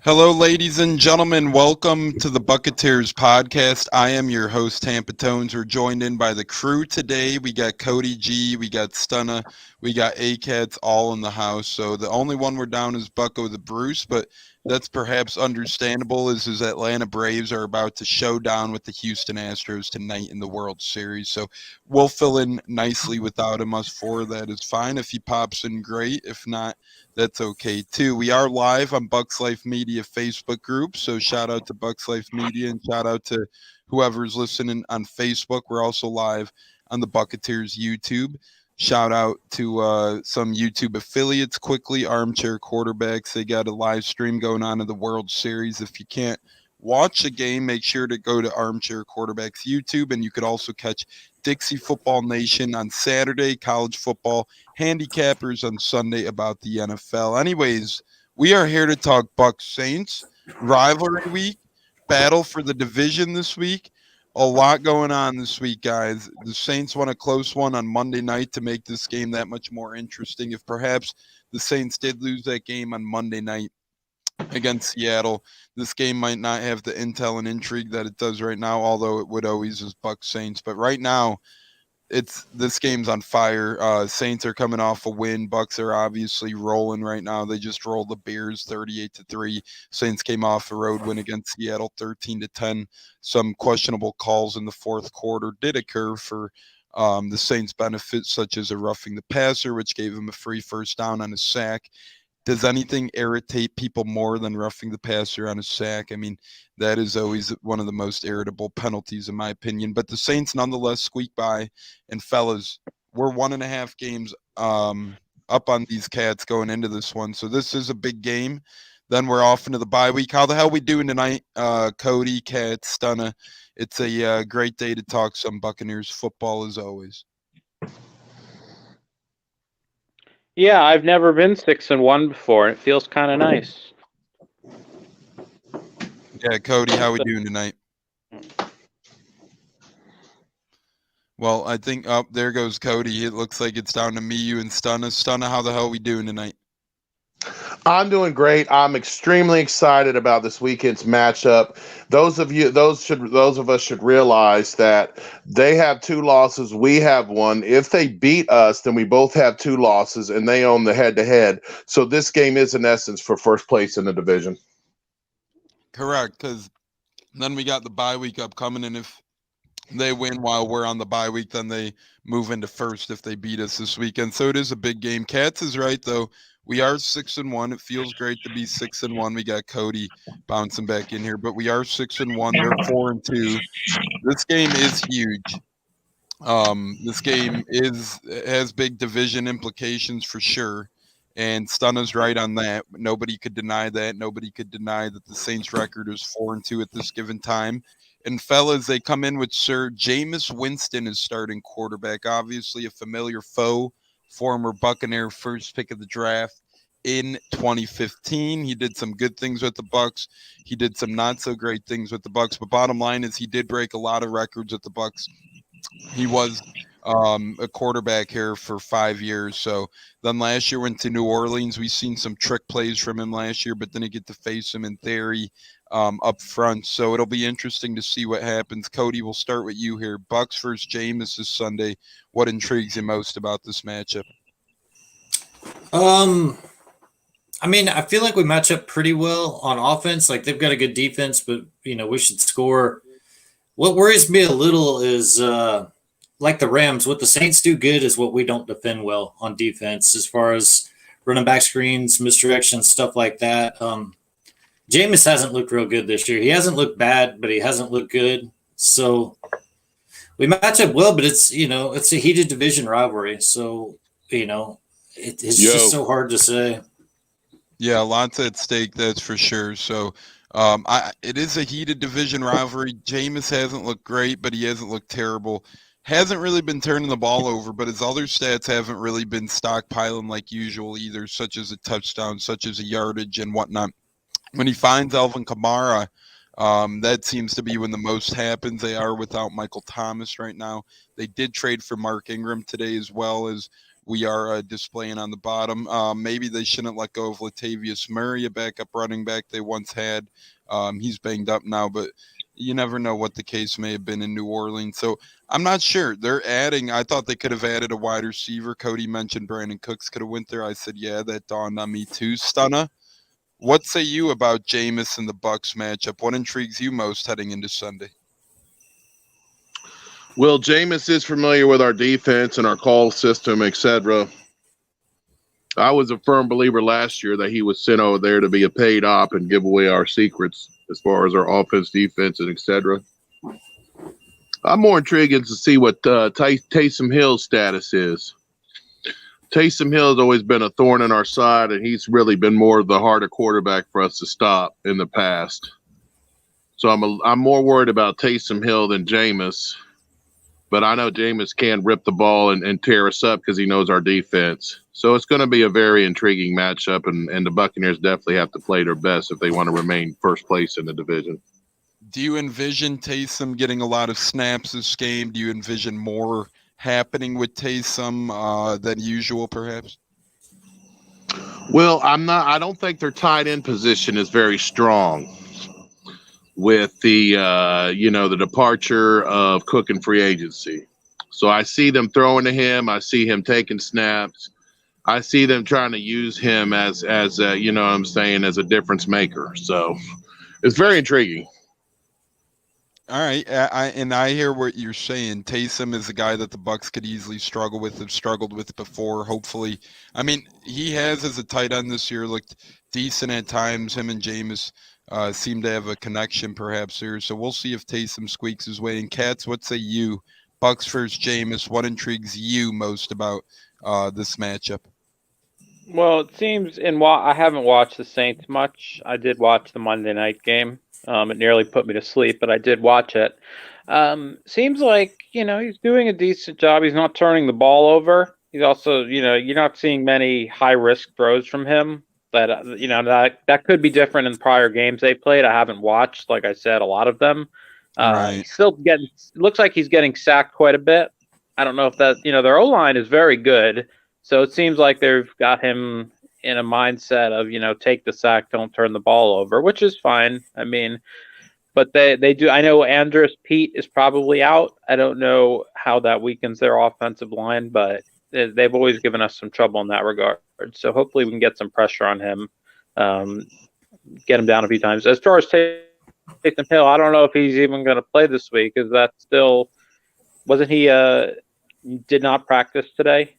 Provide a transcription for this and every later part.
Hello, ladies and gentlemen. Welcome to the Buccateers podcast. I am your host, Tampa Tones. We're joined in by the crew today. We got Cody G, we got Stunna, we got A-Cats all in the house. So the only one we're down is Bucko the Bruce, but that's perhaps understandable as his Atlanta Braves are about to show down with the Houston Astros tonight in the World Series. So we'll fill in nicely without him. Us four, that is fine. If he pops in, great. If not, that's okay too. We are live on Bucs Life Media Facebook group, so shout out to Bucs Life Media and shout out to whoever's listening on Facebook. We're also live on the Buccateers YouTube. Shout out to some YouTube affiliates quickly, Armchair Quarterbacks. They got a live stream going on in the World Series. If you can't watch the game, make sure to go to Armchair Quarterbacks YouTube, and you could also catch Dixie Football Nation on Saturday, college football, handicappers on Sunday about the NFL. Anyways, we are here to talk Bucs Saints, rivalry week, battle for the division this week. A lot going on this week, guys. The Saints won a close one on Monday night to make this game that much more interesting. If perhaps the Saints did lose that game on Monday night against Seattle, this game might not have the intel and intrigue that it does right now, although it would always as Bucs Saints. But right now, this game's on fire. Saints are coming off a win. Bucs are obviously rolling right now. They just rolled the Bears 38-3. Saints came off a road win against Seattle 13-10. Some questionable calls in the fourth quarter did occur for the Saints' benefit, such as a roughing the passer, which gave him a free first down on a sack. Does anything irritate people more than roughing the passer on a sack? I mean, that is always one of the most irritable penalties, in my opinion. But the Saints nonetheless squeak by. And, fellas, we're 1.5 games up on these Cats going into this one. So this is a big game. Then we're off into the bye week. How the hell we doing tonight, Cody, Cats, Stunna? It's a great day to talk some Buccaneers football, as always. Yeah, I've never been 6-1 before. It feels kind of nice. Yeah, Cody, how we doing tonight? Well, I think there goes Cody. It looks like it's down to me, you, and Stunna. Stunna, how the hell are we doing tonight? I'm doing great. I'm extremely excited about this weekend's matchup. Those of us should realize that they have 2 losses, we have 1. If they beat us, then we both have 2 losses, and they own the head-to-head. So this game is in essence for first place in the division. Correct, because then we got the bye week upcoming, and if they win while we're on the bye week, then they move into first if they beat us this weekend. So it is a big game. Cats is right, though. We are 6-1. It feels great to be 6-1. We got Cody bouncing back in here, but we are 6-1. They're 4-2. This game is huge. This game has big division implications for sure. And Stunna's right on that. Nobody could deny that. Nobody could deny that the Saints record is 4-2 at this given time. And fellas, they come in with Sir Jameis Winston as starting quarterback. Obviously a familiar foe, former Buccaneer first pick of the draft in 2015. He did some good things with the Bucs. He did some not so great things with the Bucs. But bottom line is he did break a lot of records with the Bucs. He was a quarterback here for 5 years. So then last year went to New Orleans. We've seen some trick plays from him last year, but didn't get to face him in theory up front. So it'll be interesting to see what happens. Cody, we'll start with you here. Bucs versus Jameis this Sunday. What intrigues you most about this matchup? I mean, I feel like we match up pretty well on offense. Like they've got a good defense, but we should score. What worries me a little is like the Rams, what the Saints do good is what we don't defend well on defense as far as running back screens, misdirection, stuff like that. Jameis hasn't looked real good this year. He hasn't looked bad, but he hasn't looked good. So we match up well, but it's a heated division rivalry. So, it's just so hard to say. Yeah, lots at stake, that's for sure. So it is a heated division rivalry. Jameis hasn't looked great, but he hasn't looked terrible. Hasn't really been turning the ball over, but his other stats haven't really been stockpiling like usual either, such as a touchdown, such as a yardage and whatnot. When he finds Alvin Kamara, that seems to be when the most happens. They are without Michael Thomas right now. They did trade for Mark Ingram today as well as we are displaying on the bottom. Maybe they shouldn't let go of Latavius Murray, a backup running back they once had. He's banged up now, but you never know what the case may have been in New Orleans. So I'm not sure. They're adding. I thought they could have added a wide receiver. Cody mentioned Brandon Cooks could have went there. I said, yeah, that dawned on me too. Stunna, what say you about Jameis and the Bucs matchup? What intrigues you most heading into Sunday? Well, Jameis is familiar with our defense and our call system, etc. I was a firm believer last year that he was sent over there to be a paid op and give away our secrets as far as our offense, defense, and etc. I'm more intrigued to see what Taysom Hill's status is. Taysom Hill has always been a thorn in our side, and he's really been more of the harder quarterback for us to stop in the past. So I'm more worried about Taysom Hill than Jameis. But I know Jameis can rip the ball and tear us up because he knows our defense. So it's going to be a very intriguing matchup, and the Buccaneers definitely have to play their best if they want to remain first place in the division. Do you envision Taysom getting a lot of snaps this game? Do you envision more happening with Taysom than usual, perhaps? Well, I don't think their tight end position is very strong with the the departure of Cook in free agency. So I see them throwing to him. I see him taking snaps. I see them trying to use him as as a difference maker. So it's very intriguing. All right, I hear what you're saying. Taysom is a guy that the Bucs could easily struggle with, have struggled with before. Hopefully, I mean, he has as a tight end this year looked decent at times. Him and Jameis seem to have a connection perhaps here. So we'll see if Taysom squeaks his way. And Katz, what say you? Bucs versus Jameis. What intrigues you most about this matchup? Well, it seems I haven't watched the Saints much. I did watch the Monday night game. It nearly put me to sleep, but I did watch it. Seems like, he's doing a decent job. He's not turning the ball over. He's also, you're not seeing many high-risk throws from him. That could be different in prior games they played. I haven't watched, like I said, a lot of them. Right. He's still looks like he's getting sacked quite a bit. I don't know if that, their O-line is very good. So it seems like they've got him in a mindset of, take the sack, don't turn the ball over, which is fine. I mean, but they do. I know Andrus Pete is probably out. I don't know how that weakens their offensive line, but they've always given us some trouble in that regard. So hopefully we can get some pressure on him, get him down a few times. As far as Taysom Hill, I don't know if he's even going to play this week. Is that still – wasn't he did not practice today?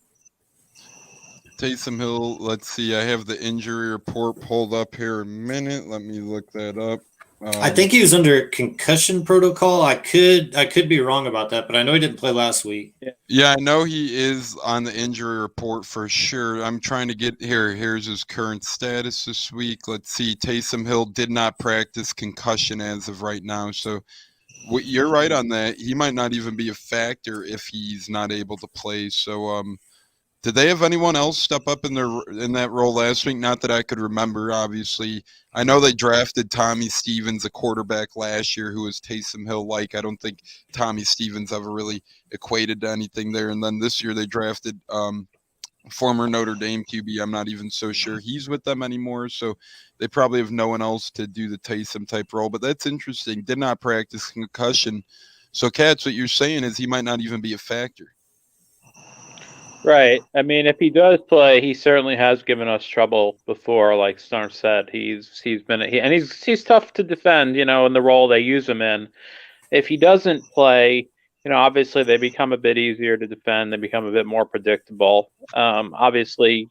Taysom Hill, let's see. I have the injury report pulled up here a minute. Let me look that up. I think he was under concussion protocol. I could be wrong about that, but I know he didn't play last week. Yeah, I know he is on the injury report for sure. I'm trying to get here. Here's his current status this week. Let's see. Taysom Hill did not practice concussion as of right now. So you're right on that. He might not even be a factor if he's not able to play. So did they have anyone else step up in that role last week? Not that I could remember, obviously. I know they drafted Tommy Stevens, a quarterback last year who was Taysom Hill-like. I don't think Tommy Stevens ever really equated to anything there. And then this year they drafted former Notre Dame QB. I'm not even so sure he's with them anymore. So they probably have no one else to do the Taysom-type role. But that's interesting. Did not practice concussion. So, Katz, what you're saying is he might not even be a factor. Right. I mean, if he does play, he certainly has given us trouble before. Like Snarf said, he's tough to defend. In the role they use him in. If he doesn't play, obviously they become a bit easier to defend. They become a bit more predictable. Obviously,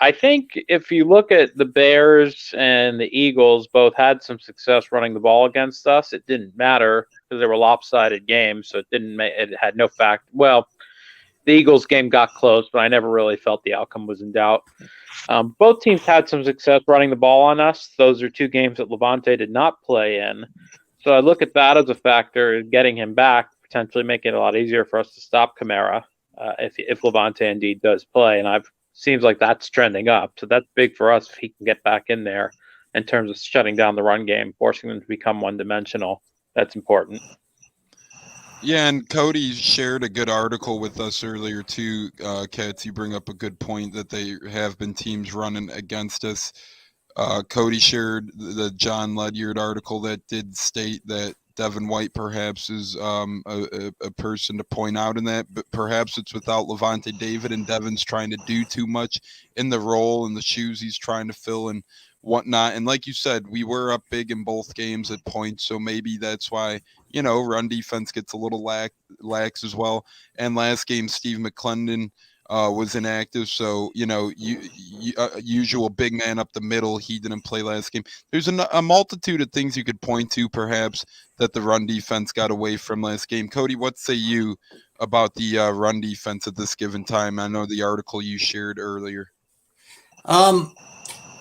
I think if you look at the Bears and the Eagles, both had some success running the ball against us. It didn't matter because they were lopsided games, so it had no fact. Well. The Eagles game got close, but I never really felt the outcome was in doubt. Both teams had some success running the ball on us. Those are two games that Levante did not play in. So I look at that as a factor, getting him back, potentially making it a lot easier for us to stop Kamara if Levante indeed does play. And seems like that's trending up. So that's big for us if he can get back in there in terms of shutting down the run game, forcing them to become one-dimensional. That's important. Yeah, and Cody shared a good article with us earlier too. Katz, you bring up a good point that they have been teams running against us. Cody shared the John Ledyard article that did state that Devin White perhaps is a person to point out in that, but perhaps it's without Levante David, and Devin's trying to do too much in the role and the shoes he's trying to fill and whatnot. And like you said, we were up big in both games at points, so maybe that's why, run defense gets a little lax as well. And last game, Steve McClendon was inactive, so usual big man up the middle. He didn't play last game. There's a multitude of things you could point to, perhaps, that the run defense got away from last game. Cody, what say you about the run defense at this given time? I know the article you shared earlier.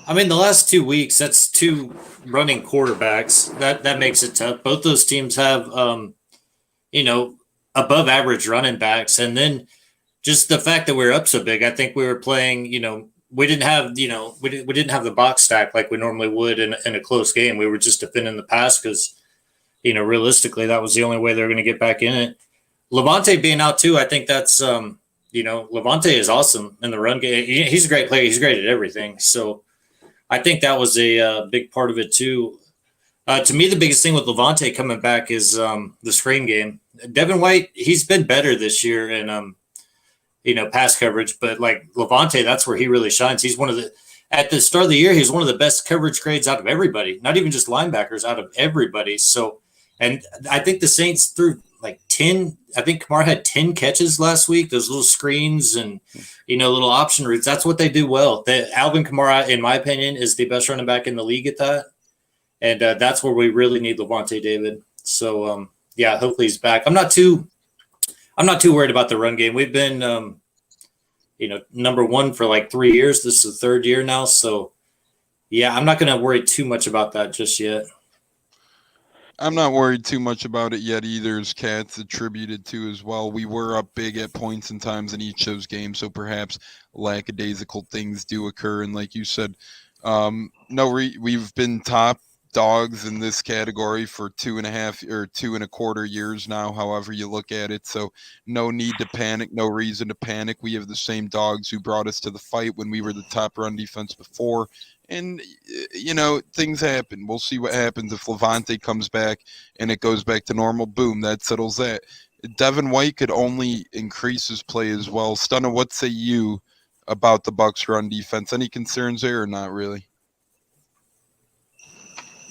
I mean, the last 2 weeks, that's two running quarterbacks. That makes it tough. Both those teams have, above average running backs, and then just the fact that we're up so big, I think we were playing, we didn't have the box stack like we normally would in a close game. We were just defending the pass because, realistically, that was the only way they were going to get back in it. Levante being out too, I think that's, Levante is awesome in the run game. He's a great player. He's great at everything. So I think that was a big part of it too. To me, the biggest thing with Levante coming back is the screen game. Devin White, he's been better this year and pass coverage, but like Levante, that's where he really shines. He's at the start of the year, he's one of the best coverage grades out of everybody, not even just linebackers, out of everybody. So, and I think the Saints threw like 10, I think Kamara had 10 catches last week, those little screens and, little option routes. That's what they do well. Alvin Kamara, in my opinion, is the best running back in the league at that. And that's where we really need Levante David. So, hopefully he's back. I'm not too worried about the run game. We've been, number one for like 3 years. This is the third year now. So, I'm not going to worry too much about that just yet. I'm not worried too much about it yet either, as Katz attributed to as well. We were up big at points and times in each of those games, so perhaps lackadaisical things do occur. And like you said, we've been top dogs in this category for 2.5 or 2.25 years now, however you look at it. So no need to panic, no reason to panic. We have the same dogs who brought us to the fight when we were the top run defense before. And, things happen. We'll see what happens if Levante comes back and it goes back to normal. Boom, that settles that. Devin White could only increase his play as well. Stunner, what say you about the Bucs run defense? Any concerns there or not really?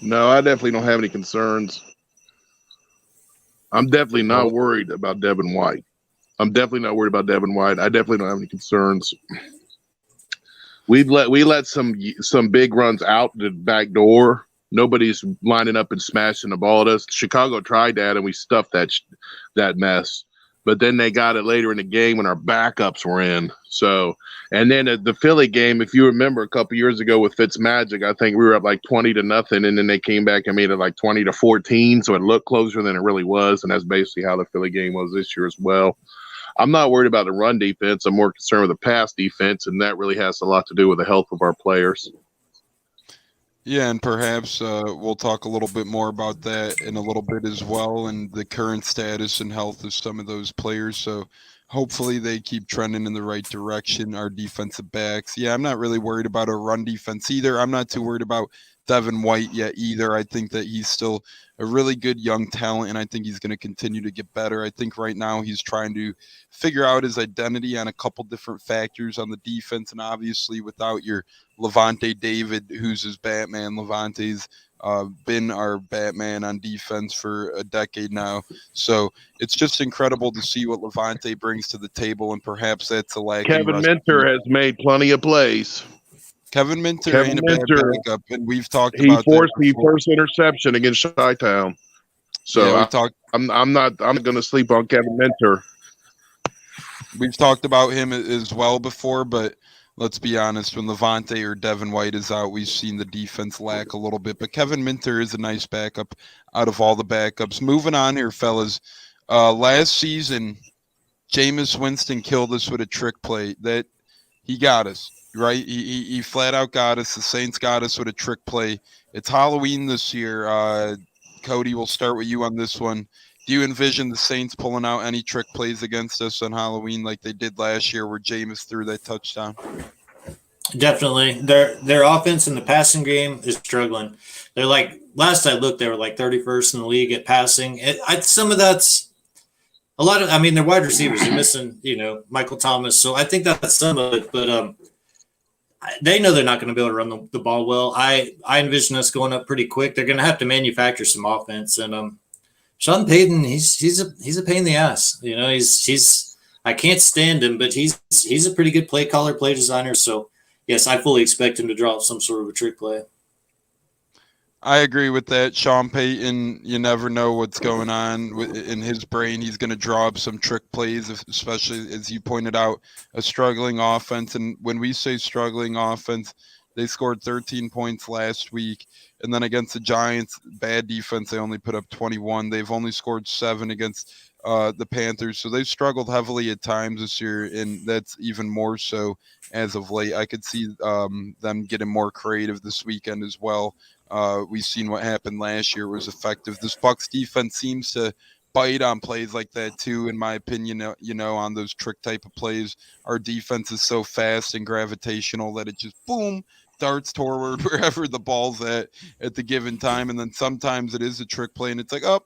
No, I definitely don't have any concerns. I'm definitely not worried about Devin White. I definitely don't have any concerns. We let some big runs out the back door. Nobody's lining up and smashing the ball at us. Chicago tried that, and we stuffed that mess. But then they got it later in the game when our backups were in. So, and then at the Philly game, if you remember a couple years ago with Fitzmagic, I think we were up like 20-0, and then they came back and made it like 20-14. So it looked closer than it really was, and that's basically how the Philly game was this year as well. I'm not worried about the run defense. I'm more concerned with the pass defense, and that really has a lot to do with the health of our players. Yeah, and perhaps we'll talk a little bit more about that in a little bit as well, and the current status and health of some of those players. So hopefully they keep trending in the right direction, our defensive backs. Yeah, I'm not really worried about our run defense either. I'm not too worried about Devin White yet either. I think that he's still a really good young talent, and I think he's going to continue to get better. I think right now he's trying to figure out his identity on a couple different factors on the defense, and obviously without your Levante David, who's his Batman. Levante's been our Batman on defense for a decade now. So it's just incredible to see what Levante brings to the table, and perhaps that's a lack. Kevin Minter has made plenty of plays. Kevin Minter ain't a bad backup, and we've talked about that. He forced interception against Chi-Town. So I'm not going to sleep on Kevin Minter. We've talked about him as well before, but let's be honest, when Levante or Devin White is out, we've seen the defense lack a little bit. But Kevin Minter is a nice backup out of all the backups. Moving on here, fellas. Last season, Jameis Winston killed us with a trick play that he got us, right? He flat out got us. The Saints got us with a trick play. It's Halloween this year. Cody, we'll start with you on this one. Do you envision the Saints pulling out any trick plays against us on Halloween like they did last year where Jameis threw that touchdown? Definitely. Their offense in the passing game is struggling. They're like, last I looked, they were like 31st in the league at passing. Some of that's a lot of, I mean, their wide receivers are missing, Michael Thomas. So I think that's some of it, but they know they're not going to be able to run the ball well. I envision us going up pretty quick. They're going to have to manufacture some offense. And Sean Payton, he's a pain in the ass. He's I can't stand him, but he's a pretty good play caller, play designer. So yes, I fully expect him to draw up some sort of a trick play. I agree with that. Sean Payton, you never know what's going on in his brain. He's going to draw up some trick plays, especially, as you pointed out, a struggling offense. And when we say struggling offense, they scored 13 points last week. And then against the Giants, bad defense, they only put up 21. They've only scored 7 against the Panthers. So they've struggled heavily at times this year, and that's even more so as of late. I could see them getting more creative this weekend as well. We've seen what happened last year was effective. This Bucs defense seems to bite on plays like that too, in my opinion. On those trick type of plays, our defense is so fast and gravitational that it just boom darts toward wherever the ball's at the given time. And then sometimes it is a trick play, and it's like, oh,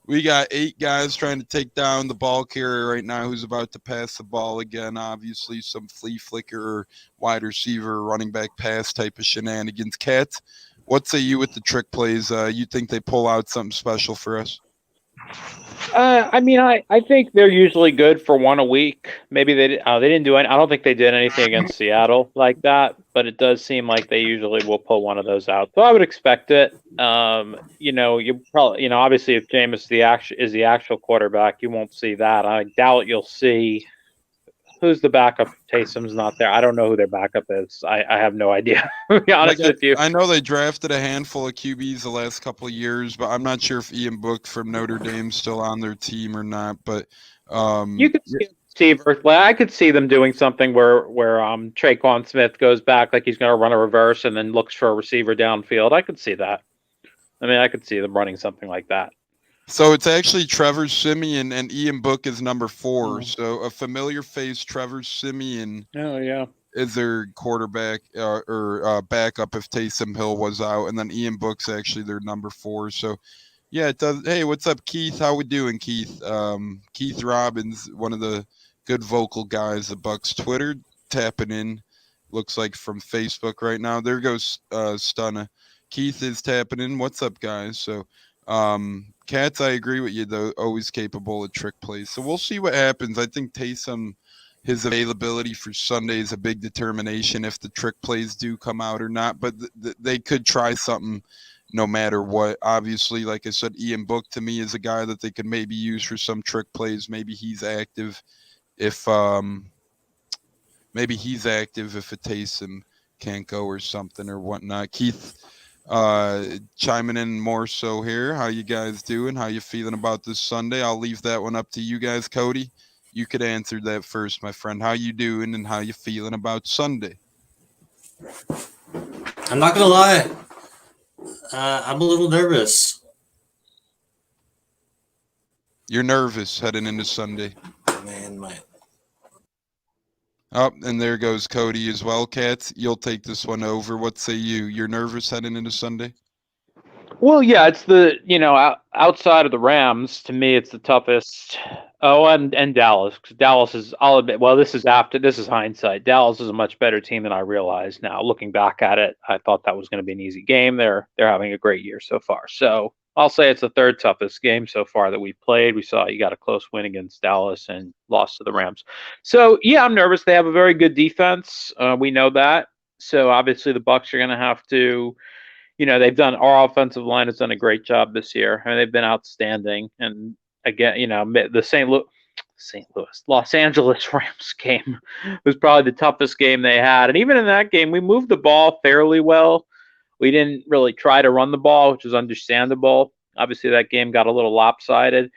we got 8 guys trying to take down the ball carrier right now who's about to pass the ball again. Obviously, some flea flicker or wide receiver, running back pass type of shenanigans. Kat, what say you with the trick plays? You think they pull out something special for us? I think they're usually good for one a week. They didn't do any. I don't think they did anything against Seattle like that, but it does seem like they usually will pull one of those out. So I would expect it. You probably, obviously if Jameis is the actual quarterback, you won't see that. I doubt you'll see who's the backup. Taysom's not there. I don't know who their backup is. I have no idea, to be honest with you. I know they drafted a handful of QBs the last couple of years, but I'm not sure if Ian Book from Notre Dame's still on their team or not. But you could see receiver. I could see them doing something where Traquan Smith goes back like he's going to run a reverse and then looks for a receiver downfield. I could see that. I could see them running something like that. So it's actually Trevor Siemian, and Ian Book is number 4. So a familiar face, Trevor Siemian. Oh yeah, is their quarterback or backup if Taysom Hill was out, and then Ian Book's actually their number 4. So yeah, it does. Hey, what's up, Keith? How we doing, Keith? Keith Robbins, one of the good vocal guys at Bucs Twitter, tapping in. Looks like from Facebook right now. There goes Stunna. Keith is tapping in. What's up, guys? So. Cats, I agree with you, though, always capable of trick plays. So we'll see what happens. I think Taysom, his availability for Sunday is a big determination if the trick plays do come out or not. But they could try something no matter what. Obviously, like I said, Ian Book to me is a guy that they could maybe use for some trick plays. Maybe he's active if a Taysom can't go or something or whatnot. Keith, chiming in more so here. How you guys doing? How you feeling about this Sunday? I'll leave that one up to you guys. Cody, you could answer that first, my friend. How you doing and how you feeling about Sunday? I'm not gonna lie, I'm a little nervous. You're nervous heading into Sunday. Man, Oh, and there goes Cody as well. Cats, you'll take this one over. What say you? You're nervous heading into Sunday? Well, yeah, it's the outside of the Rams, to me, it's the toughest. Oh, and Dallas. 'Cause Dallas is, I'll admit, well, this is hindsight. Dallas is a much better team than I realized now. Looking back at it, I thought that was going to be an easy game. They're having a great year so far. So I'll say it's the third toughest game so far that we've played. We saw you got a close win against Dallas and lost to the Rams. So, yeah, I'm nervous. They have a very good defense. We know that. So, obviously, the Bucs are going to have to, our offensive line has done a great job this year. They've been outstanding. And, again, the Los Angeles Rams game was probably the toughest game they had. And even in that game, we moved the ball fairly well. We didn't really try to run the ball, which is understandable. Obviously, that game got a little lopsided.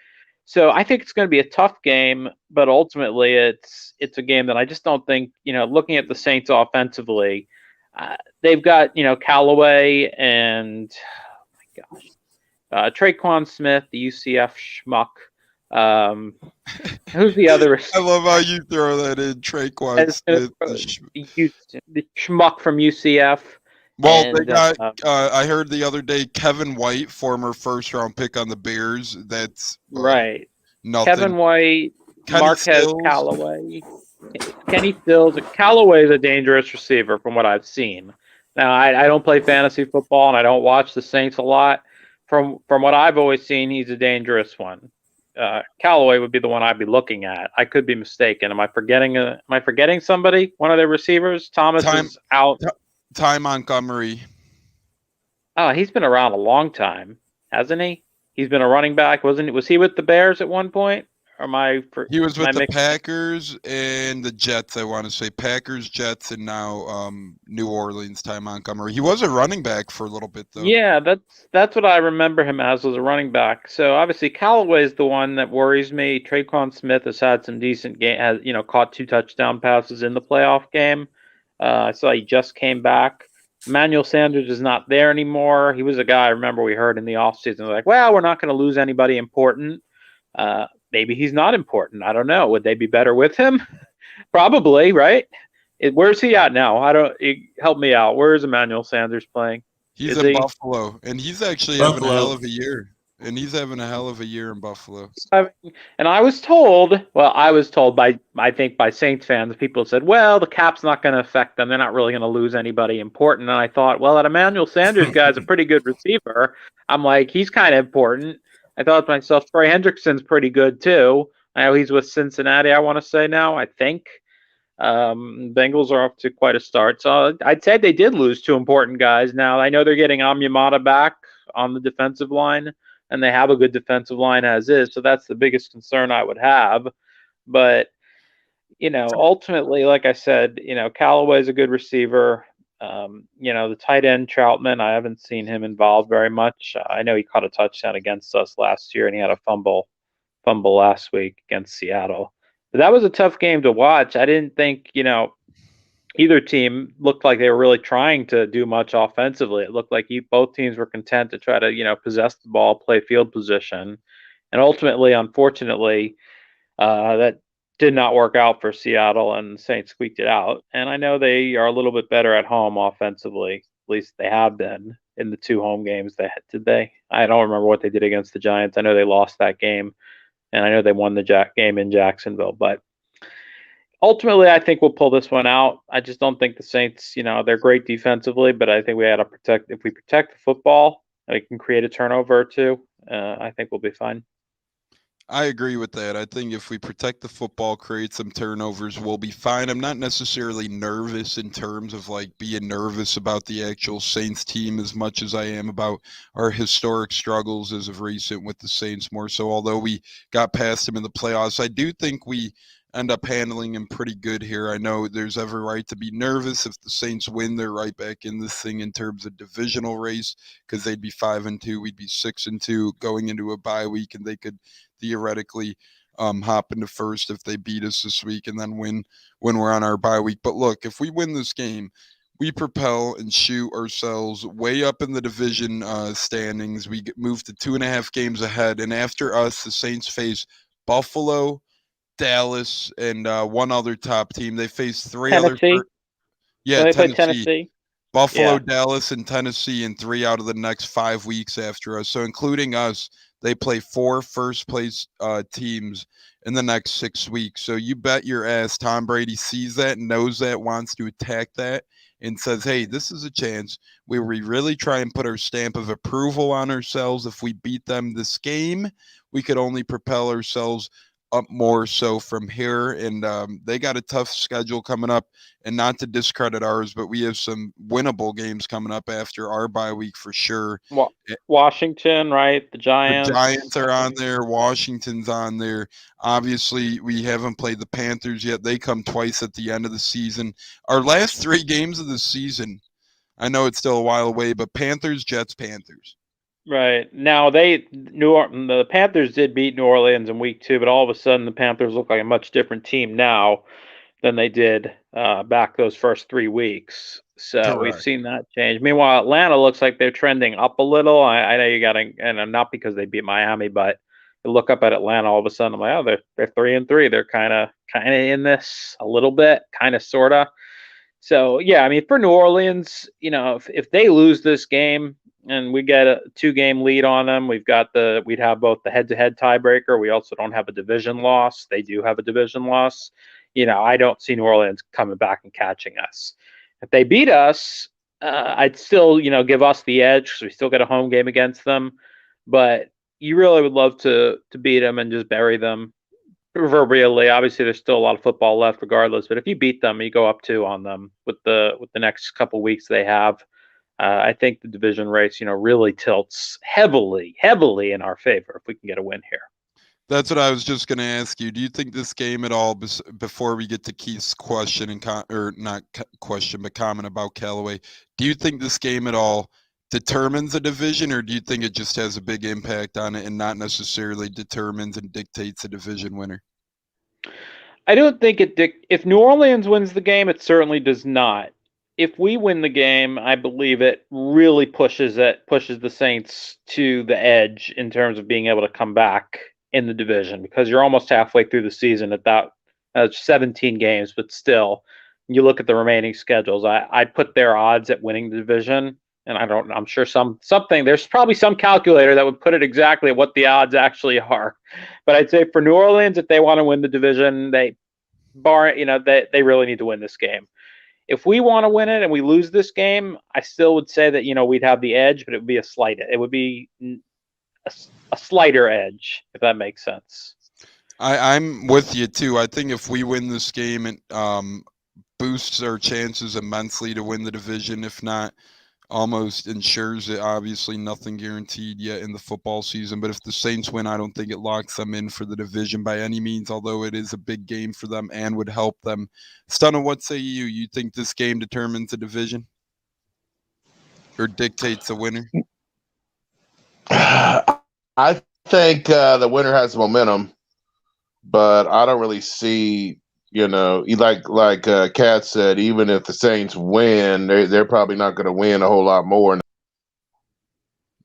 So I think it's going to be a tough game, but ultimately it's a game that I just don't think, looking at the Saints offensively, they've got, Callaway and, oh my gosh, Traquan Smith, the UCF schmuck. Who's the other? I love how you throw that in, Traquan Smith. The schmuck from UCF. Well, And, they got. I heard the other day Kevin White, former first-round pick on the Bears. That's right. Nothing. Kevin White, Kenny Marquez Stills. Callaway, Kenny Stills. Callaway is a dangerous receiver from what I've seen. Now, I don't play fantasy football and I don't watch the Saints a lot. From what I've always seen, he's a dangerous one. Callaway would be the one I'd be looking at. I could be mistaken. Am I forgetting somebody? One of their receivers? Thomas is out. Ty Montgomery. Oh, he's been around a long time, hasn't he? He's been a running back. Was he with the Bears at one point? He was with the Packers and the Jets, I want to say. Packers, Jets, and now New Orleans, Ty Montgomery. He was a running back for a little bit, though. Yeah, that's what I remember him as, was a running back. So, obviously, Callaway is the one that worries me. Traquan Smith has had some decent game, has caught 2 touchdown passes in the playoff game. I saw he just came back. Emmanuel Sanders is not there anymore. He was a guy I remember we heard in the offseason, like, well, we're not going to lose anybody important. Maybe he's not important. I don't know. Would they be better with him? Probably, right? Where's he at now? Help me out. Where is Emmanuel Sanders playing? He's in Buffalo, and he's actually having a hell of a year. And he's having a hell of a year in Buffalo. And I was told by, I think, by Saints fans, people said, well, the cap's not going to affect them. They're not really going to lose anybody important. And I thought, well, that Emmanuel Sanders guy's a pretty good receiver. I'm like, he's kind of important. I thought to myself, Trey Hendrickson's pretty good too. I know he's with Cincinnati, I want to say now, I think. Bengals are off to quite a start. So I'd say they did lose 2 important guys. Now, I know they're getting Amyamata back on the defensive line, and they have a good defensive line as is. So that's the biggest concern I would have. But, ultimately, like I said, Callaway's a good receiver. The tight end Troutman, I haven't seen him involved very much. I know he caught a touchdown against us last year, and he had a fumble last week against Seattle. But that was a tough game to watch. I didn't think, either team looked like they were really trying to do much offensively. It looked like both teams were content to try to, possess the ball, play field position. And ultimately, unfortunately, that did not work out for Seattle, and the Saints squeaked it out. And I know they are a little bit better at home offensively. At least they have been in the 2 home games. Did they? I don't remember what they did against the Giants. I know they lost that game, and I know they won the game in Jacksonville. But ultimately, I think we'll pull this one out. I just don't think the Saints, they're great defensively, but I think we had to protect. If we protect the football, we can create a turnover or 2. I think we'll be fine. I agree with that. I think if we protect the football, create some turnovers, we'll be fine. I'm not necessarily nervous in terms of being nervous about the actual Saints team as much as I am about our historic struggles as of recent with the Saints more so. Although we got past them in the playoffs, I do think we end up handling him pretty good here. I know there's every right to be nervous. If the Saints win, they're right back in this thing in terms of divisional race, because they'd be 5-2, we'd be 6-2 going into a bye week, and they could theoretically hop into first if they beat us this week and then win when we're on our bye week. But look, if we win this game, we propel and shoot ourselves way up in the division standings. We move to 2.5 games ahead, and after us, the Saints face Buffalo, Dallas, and one other top team. They face 3 Tennessee. other. Yeah, they play Tennessee. Buffalo, Dallas, and Tennessee in 3 out of the next 5 weeks after us. So including us, they play 4 first-place teams in the next 6 weeks. So you bet your ass Tom Brady sees that, knows that, wants to attack that, and says, hey, this is a chance where we really try and put our stamp of approval on ourselves. If we beat them this game, we could only propel ourselves up more so from here. And they got a tough schedule coming up, and not to discredit ours, but we have some winnable games coming up after our bye week for sure. Washington, right? The Giants. The Giants are on there. Washington's on there. Obviously, we haven't played the Panthers yet. They come twice at the end of the season. Our last 3 games of the season, I know it's still a while away, but Panthers, Jets, Panthers. Right. Now, the Panthers did beat New Orleans in week 2, but all of a sudden the Panthers look like a much different team now. than they did back those first 3 weeks. So we've Correct. seen that change. Meanwhile, Atlanta looks like they're trending up a little. I know you got to, and not because they beat Miami, but you look up at Atlanta, all of a sudden I'm like, oh, they're 3-3. They're kind of in this a little bit, kind of sorta. So yeah, I mean, for New Orleans, if they lose this game and we get a 2-game lead on them, we'd have both the head-to-head tiebreaker. We also don't have a division loss. They do have a division loss. I don't see New Orleans coming back and catching us. If they beat us, I'd still, give us the edge because we still get a home game against them. But you really would love to beat them and just bury them. Proverbially, obviously, there's still a lot of football left, regardless. But if you beat them, you go up 2 on them with the next couple weeks they have. I think the division race, really tilts heavily in our favor if we can get a win here. That's what I was just going to ask you. Do you think this game at all, before we get to Keith's question or not question, but comment about Callaway, do you think this game at all determines a division, or do you think it just has a big impact on it and not necessarily determines and dictates a division winner? I don't think if New Orleans wins the game, it certainly does not. If we win the game, I believe it really pushes the Saints to the edge in terms of being able to come back in the division, because you're almost halfway through the season at that 17 games, but still, you look at the remaining schedules. I'd put their odds at winning the division, and I'm sure there's probably some calculator that would put it exactly what the odds actually are. But I'd say for New Orleans, if they want to win the division, they really need to win this game. If we want to win it and we lose this game, I still would say that, we'd have the edge, but it would be a slighter edge, if that makes sense. I'm with you too. I think if we win this game, it boosts our chances immensely to win the division. If not, almost ensures it. Obviously, nothing guaranteed yet in the football season. But if the Saints win, I don't think it locks them in for the division by any means, although it is a big game for them and would help them. Stunner, what say you? You think this game determines the division or dictates the winner? I think the winner has momentum, but I don't really see, like Kat said, even if the Saints win, they're probably not going to win a whole lot more.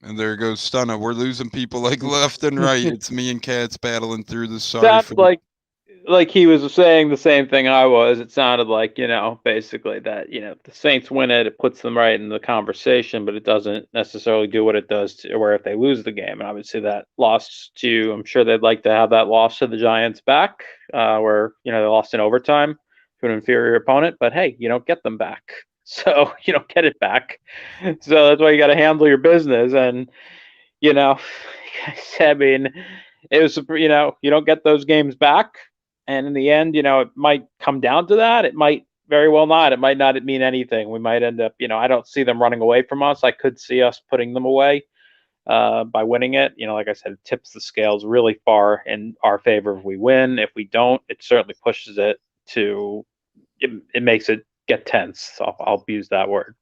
And there goes Stunner. We're losing people like left and right. It's me and Kat's battling through this. Sorry like he was saying the same thing I was. It sounded like, basically that, if the Saints win it, it puts them right in the conversation, but it doesn't necessarily do what it does where if they lose the game. And obviously that loss I'm sure they'd like to have that loss to the Giants back, where, they lost in overtime to an inferior opponent, but hey, you don't get them back. So you don't get it back. So that's why you got to handle your business. And, I mean, it was, you don't get those games back. And in the end, it might come down to that. It might very well not. It might not mean anything. We might end up, I don't see them running away from us. I could see us putting them away by winning it. Like I said, it tips the scales really far in our favor if we win. If we don't, it certainly pushes it to, it makes it get tense. So I'll use that word.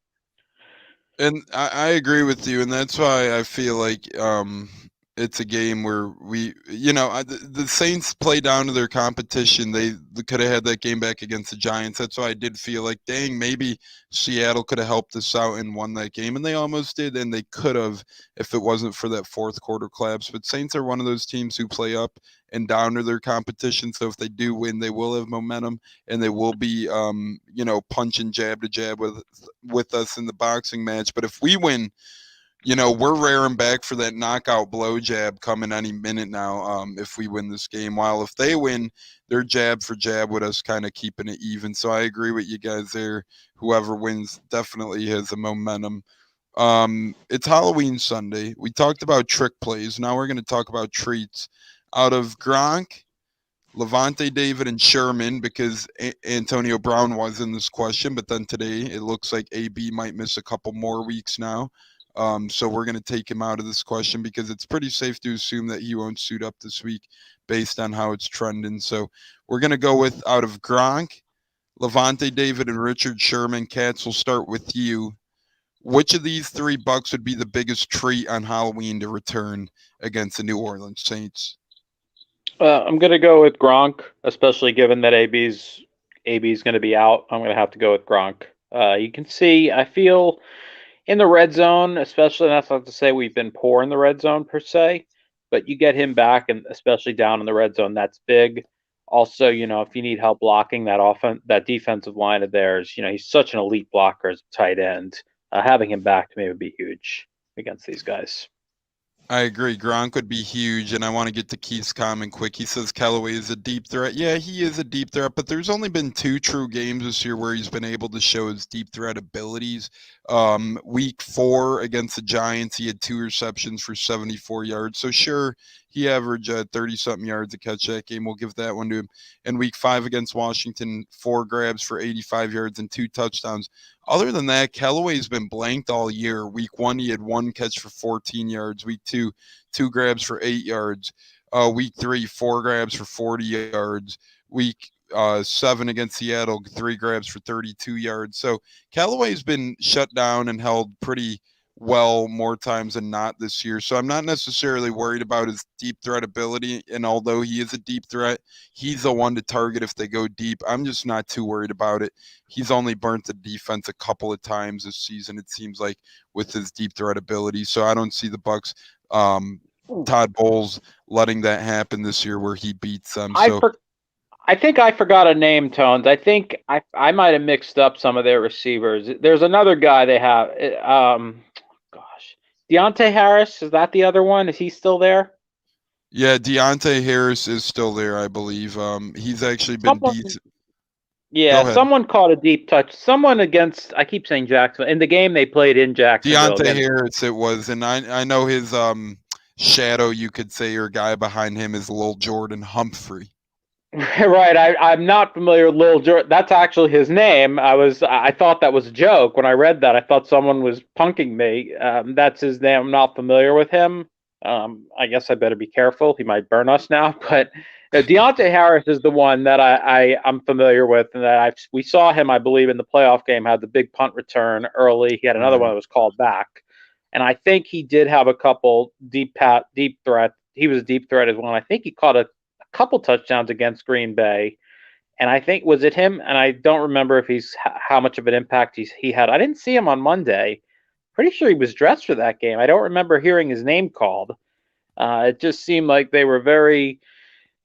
And I agree with you. And that's why I feel like it's a game where the Saints play down to their competition. They could have had that game back against the Giants. That's why I did feel like, dang, maybe Seattle could have helped us out and won that game. And they almost did, and they could have if it wasn't for that fourth quarter collapse. But Saints are one of those teams who play up and down to their competition. So if they do win, they will have momentum, and they will be, punching jab to jab with us in the boxing match. But if we win, we're raring back for that knockout blow jab coming any minute now if we win this game. While if they win, they're jab for jab with us, kind of keeping it even. So I agree with you guys there. Whoever wins definitely has the momentum. It's Halloween Sunday. We talked about trick plays. Now we're going to talk about treats. Out of Gronk, Levante David, and Sherman, because Antonio Brown was in this question, but then today it looks like AB might miss a couple more weeks now. So we're going to take him out of this question because it's pretty safe to assume that he won't suit up this week based on how it's trending. So we're going to go with out of Gronk, Levante David, and Richard Sherman. Katz, will start with you. Which of these three Bucs would be the biggest treat on Halloween to return against the New Orleans Saints? I'm going to go with Gronk, especially given that AB's AB is going to be out, I'm going to have to go with Gronk. You can see, I feel in the red zone, especially, that's not to say we've been poor in the red zone per se, but you get him back, and especially down in the red zone, that's big. Also, if you need help blocking that defensive line of theirs, he's such an elite blocker as a tight end. Having him back to me would be huge against these guys. I agree. Gronk would be huge, and I want to get to Keith's comment quick. He says Callaway is a deep threat. Yeah, he is a deep threat, but there's only been 2 true games this year where he's been able to show his deep threat abilities. Week 4 against the Giants, he had 2 receptions for 74 yards. So sure, he averaged 30-something yards a catch that game. We'll give that one to him. And week 5 against Washington, 4 grabs for 85 yards and 2 touchdowns. Other than that, Callaway's been blanked all year. Week 1, he had 1 catch for 14 yards. Week 2, 2 grabs for 8 yards. Week 3, 4 grabs for 40 yards. Week 7 against Seattle, 3 grabs for 32 yards. So Callaway's been shut down and held pretty well more times than not this year. So I'm not necessarily worried about his deep threat ability. And although he is a deep threat, he's the one to target if they go deep. I'm just not too worried about it. He's only burnt the defense a couple of times this season, it seems like, with his deep threat ability. So I don't see the Bucs, Todd Bowles, letting that happen this year where he beats them. I think I forgot a name, Tones. I think I might have mixed up some of their receivers. There's another guy they have. Deonte Harris, is that the other one? Is he still there? Yeah, Deonte Harris is still there, I believe. He's actually been decent. Yeah, someone caught a deep touch. Someone against, I keep saying Jacksonville. In the game they played in Jacksonville. Deonte Harris it was, and I know his shadow, you could say, or guy behind him is Lil Jordan Humphrey. Right, I'm not familiar with Lil Jordan. That's actually his name. I thought that was a joke when I read that. I thought someone was punking me. That's his name. I'm not familiar with him. I guess I better be careful. He might burn us now. But Deonte Harris is the one that I'm familiar with, and that we saw him, I believe, in the playoff game, had the big punt return early. He had another one that was called back, and I think he did have a couple deep threat. He was a deep threat as well. I think he caught a couple touchdowns against Green Bay, and I think, was it him? And I don't remember if how much of an impact he had. I didn't see him on Monday. Pretty sure he was dressed for that game. I don't remember hearing his name called. It just seemed like they were the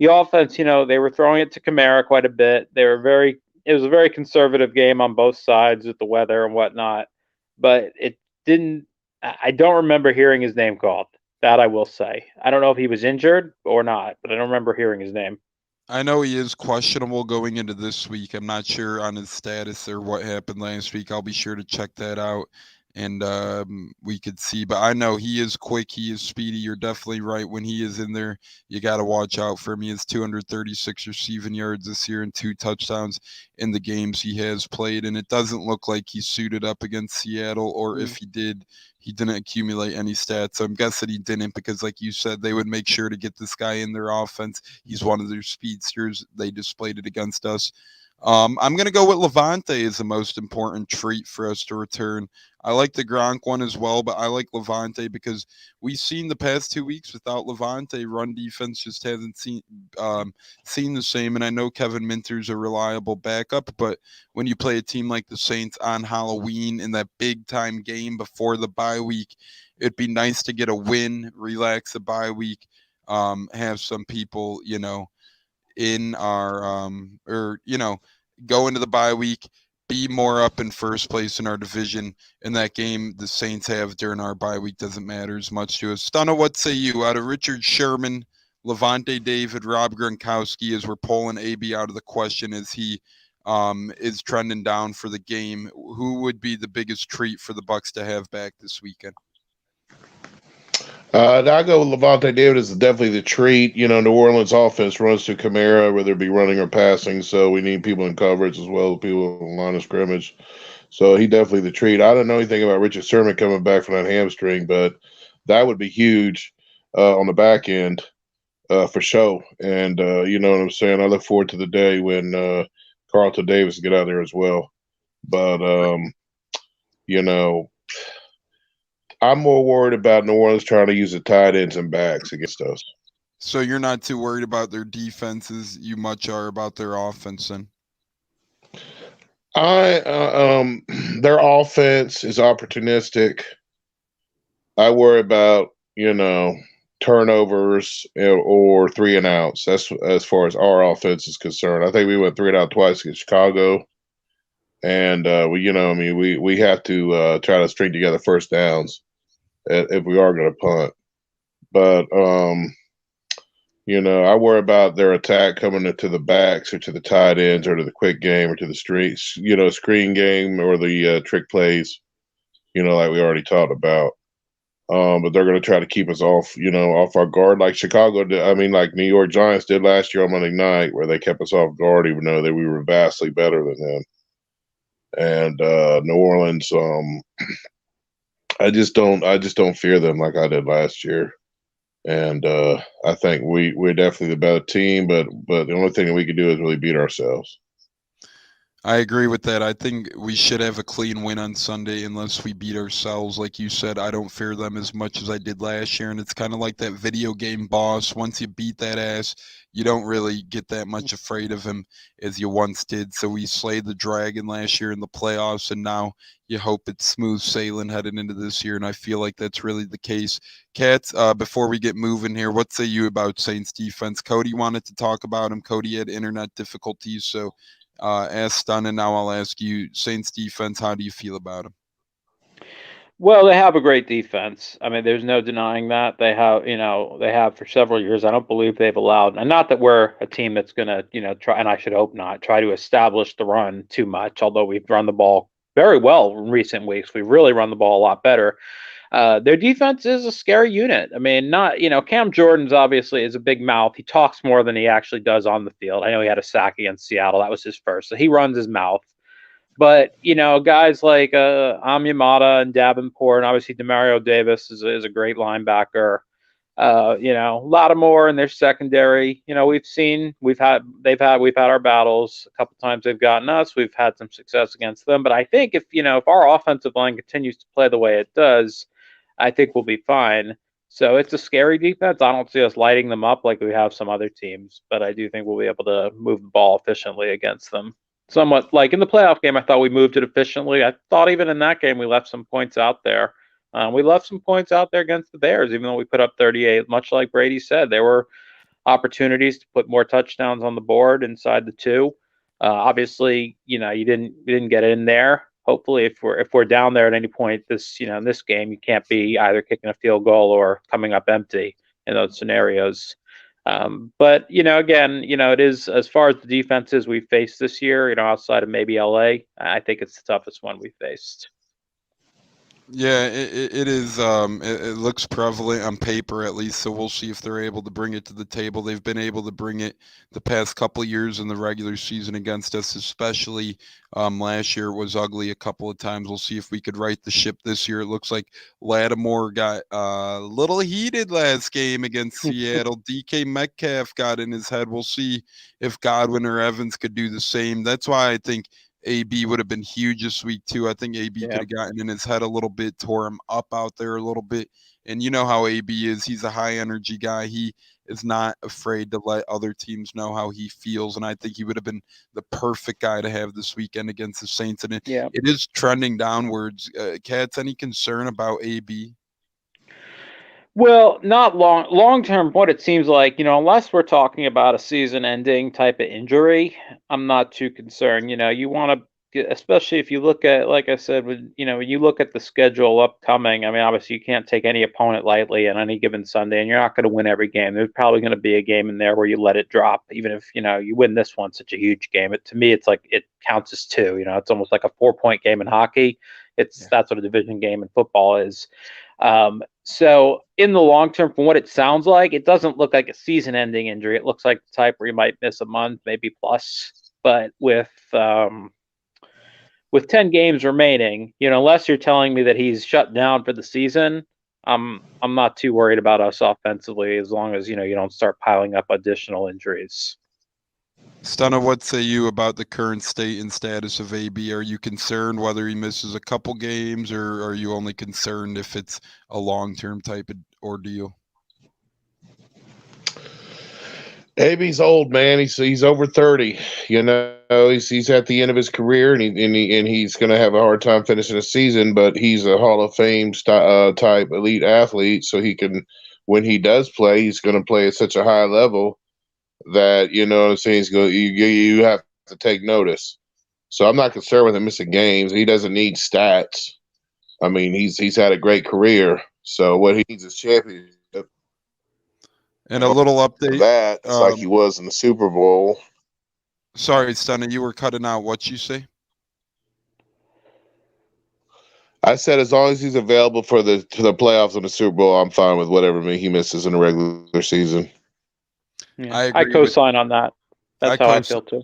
offense, they were throwing it to Kamara quite a bit. It was a very conservative game on both sides with the weather and whatnot, but I don't remember hearing his name called. That I will say. I don't know if he was injured or not, but I don't remember hearing his name. I know he is questionable going into this week. I'm not sure on his status or what happened last week. I'll be sure to check that out, and we could see. But I know he is quick. He is speedy. You're definitely right. When he is in there, you got to watch out for him. He has 236 receiving yards this year and 2 touchdowns in the games he has played, and it doesn't look like he suited up against Seattle, or if he did, he didn't accumulate any stats. So I'm guessing he didn't because, like you said, they would make sure to get this guy in their offense. He's one of their speedsters. They displayed it against us. I'm going to go with Levante as the most important treat for us to return. I like the Gronk one as well, but I like Levante because we've seen the past 2 weeks without Levante, run defense just hasn't seen the same. And I know Kevin Minter's a reliable backup, but when you play a team like the Saints on Halloween in that big time game before the bye week, it'd be nice to get a win, relax the bye week, have some people, in our go into the bye week, be more up in first place in our division. In that game the Saints have during our bye week doesn't matter as much to us. Stunna, what say you? Out of Richard Sherman, Levante David, Rob Gronkowski, as we're pulling AB out of the question as he is trending down for the game, who would be the biggest treat for the Bucs to have back this weekend? I go with Levante David is definitely the treat. New Orleans offense runs to Kamara, whether it be running or passing, so we need people in coverage as well as people in line of scrimmage. So he definitely the treat. I don't know anything about Richard Sherman coming back from that hamstring, but that would be huge on the back end for sure. And you know what I'm saying? I look forward to the day when Carlton Davis get out there as well. But, I'm more worried about New Orleans trying to use the tight ends and backs against us. So you're not too worried about their defenses. You much are about their offense then? Their offense is opportunistic. I worry about turnovers or 3 and outs. That's as far as our offense is concerned. I think we went 3 and out twice against Chicago, and we have to try to string together first downs if we are going to punt. But I worry about their attack coming into the backs or to the tight ends or to the quick game or to the streets, screen game or the trick plays, like we already talked about. But they're going to try to keep us off our guard like Chicago did. I mean, like New York Giants did last year on Monday night, where they kept us off guard, even though that we were vastly better than them. And New Orleans, I just don't fear them like I did last year. And I think we're definitely the better team, but the only thing that we can do is really beat ourselves. I agree with that. I think we should have a clean win on Sunday unless we beat ourselves. Like you said, I don't fear them as much as I did last year. And it's kind of like that video game boss. Once you beat that ass, you don't really get that much afraid of him as you once did. So we slayed the dragon last year in the playoffs, and now you hope it's smooth sailing headed into this year. And I feel like that's really the case. Cats, before we get moving here, what say you about Saints defense? Cody wanted to talk about him. Cody had internet difficulties, so ask Stun, and now I'll ask you, Saints defense, how do you feel about them? Well, they have a great defense. I mean, there's no denying that. They have for several years. I don't believe they've allowed, and not that we're a team that's going to, try, and I should hope not, try to establish the run too much, although we've run the ball very well in recent weeks. We've really run the ball a lot better. Their defense is a scary unit. I mean, Cam Jordan's obviously is a big mouth. He talks more than he actually does on the field. I know he had a sack against Seattle. That was his first. So he runs his mouth. But, guys like Amyamata and Davenport, and obviously Demario Davis is a great linebacker. Lattimore in their secondary. We've had our battles. A couple times they've gotten us. We've had some success against them. But I think if our offensive line continues to play the way it does, I think we'll be fine. So it's a scary defense. I don't see us lighting them up like we have some other teams, but I do think we'll be able to move the ball efficiently against them. Somewhat like in the playoff game, I thought we moved it efficiently. I thought even in that game we left some points out there. We left some points out there against the Bears, even though we put up 38. Much like Brady said, there were opportunities to put more touchdowns on the board inside the 2. Obviously, you didn't get in there. Hopefully, if we're down there at any point in this game, you can't be either kicking a field goal or coming up empty in those scenarios. But again, it is, as far as the defenses we've faced this year, outside of maybe LA, I think it's the toughest one we faced. Yeah, it is. It looks prevalent on paper, at least. So we'll see if they're able to bring it to the table. They've been able to bring it the past couple of years in the regular season against us, especially last year. It was ugly a couple of times. We'll see if we could right the ship this year. It looks like Lattimore got a little heated last game against Seattle. DK Metcalf got in his head. We'll see if Godwin or Evans could do the same. That's why I think AB would have been huge this week too. I think AB could have gotten in his head a little bit, tore him up out there a little bit. And you know how AB is. He's a high energy guy. He is not afraid to let other teams know how he feels. And I think he would have been the perfect guy to have this weekend against the Saints. And it is trending downwards. Cats, any concern about AB? Well, not long term. What it seems like, unless we're talking about a season-ending type of injury, I'm not too concerned. You want to, especially if you look at, like I said, when you look at the schedule upcoming. I mean, obviously you can't take any opponent lightly on any given Sunday, and you're not going to win every game. There's probably going to be a game in there where you let it drop, even if you win this one, such a huge game. To me, it's like it counts as 2. It's almost like a 4-point game in hockey. That's what a division game in football is. So in the long term, from what it sounds like, it doesn't look like a season-ending injury. It looks like the type where you might miss a month, maybe plus. But with 10 games remaining, unless you're telling me that he's shut down for the season, I'm not too worried about us offensively, as long as you don't start piling up additional injuries. Stunna, what say you about the current state and status of AB? Are you concerned whether he misses a couple games, or are you only concerned if it's a long-term type of ordeal? AB's old, man. He's over 30. You know, he's at the end of his career, and he's going to have a hard time finishing the season. But he's a Hall of Fame type elite athlete, so he can, when he does play, he's going to play at such a high level that, you know what I'm saying, you have to take notice. So I'm not concerned with him missing games. He doesn't need stats. I mean, he's had a great career. So what he needs is championship. And a little update. That it's like he was in the Super Bowl. Sorry, Stunner, you were cutting out. What'd you say? I said as long as he's available for the playoffs and the Super Bowl, I'm fine with whatever he misses in the regular season. Yeah, I co-sign on that. That's how I feel too.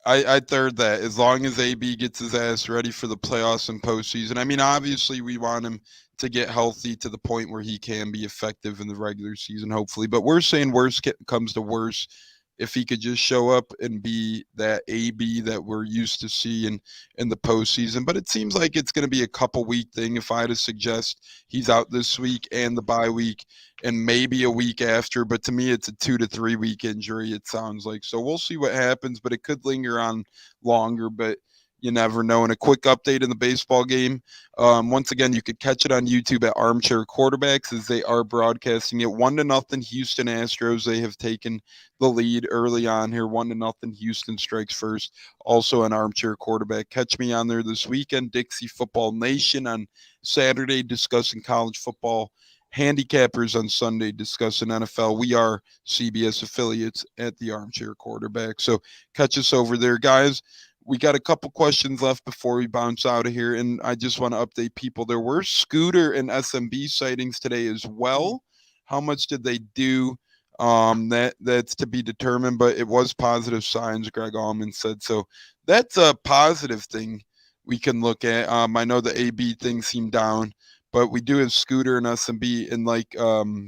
I third that. As long as AB gets his ass ready for the playoffs and postseason. I mean, obviously we want him to get healthy to the point where he can be effective in the regular season, hopefully. But we're saying worst comes to worst. If he could just show up and be that AB that we're used to seeing in the postseason. But it seems like it's going to be a couple-week thing. If I had to suggest, he's out this week and the bye week and maybe a week after. But to me, it's a 2 to 3 week injury, it sounds like. So we'll see what happens, but it could linger on longer. But you never know. And a quick update in the baseball game. Once again, you could catch it on YouTube at Armchair Quarterbacks as they are broadcasting it 1-0 Houston Astros. They have taken the lead early on here. 1-0 Houston strikes first. Also an Armchair Quarterback. Catch me on there this weekend. Dixie Football Nation on Saturday discussing college football. Handicappers on Sunday discussing NFL. We are CBS affiliates at the Armchair Quarterback. So catch us over there, guys. We got a couple questions left before we bounce out of here, and I just want to update people. There were Scooter and SMB sightings today as well. How much did they do? That's to be determined, but it was positive signs, Greg Allman said. So that's a positive thing we can look at. I know the AB thing seemed down, but we do have Scooter and SMB, and like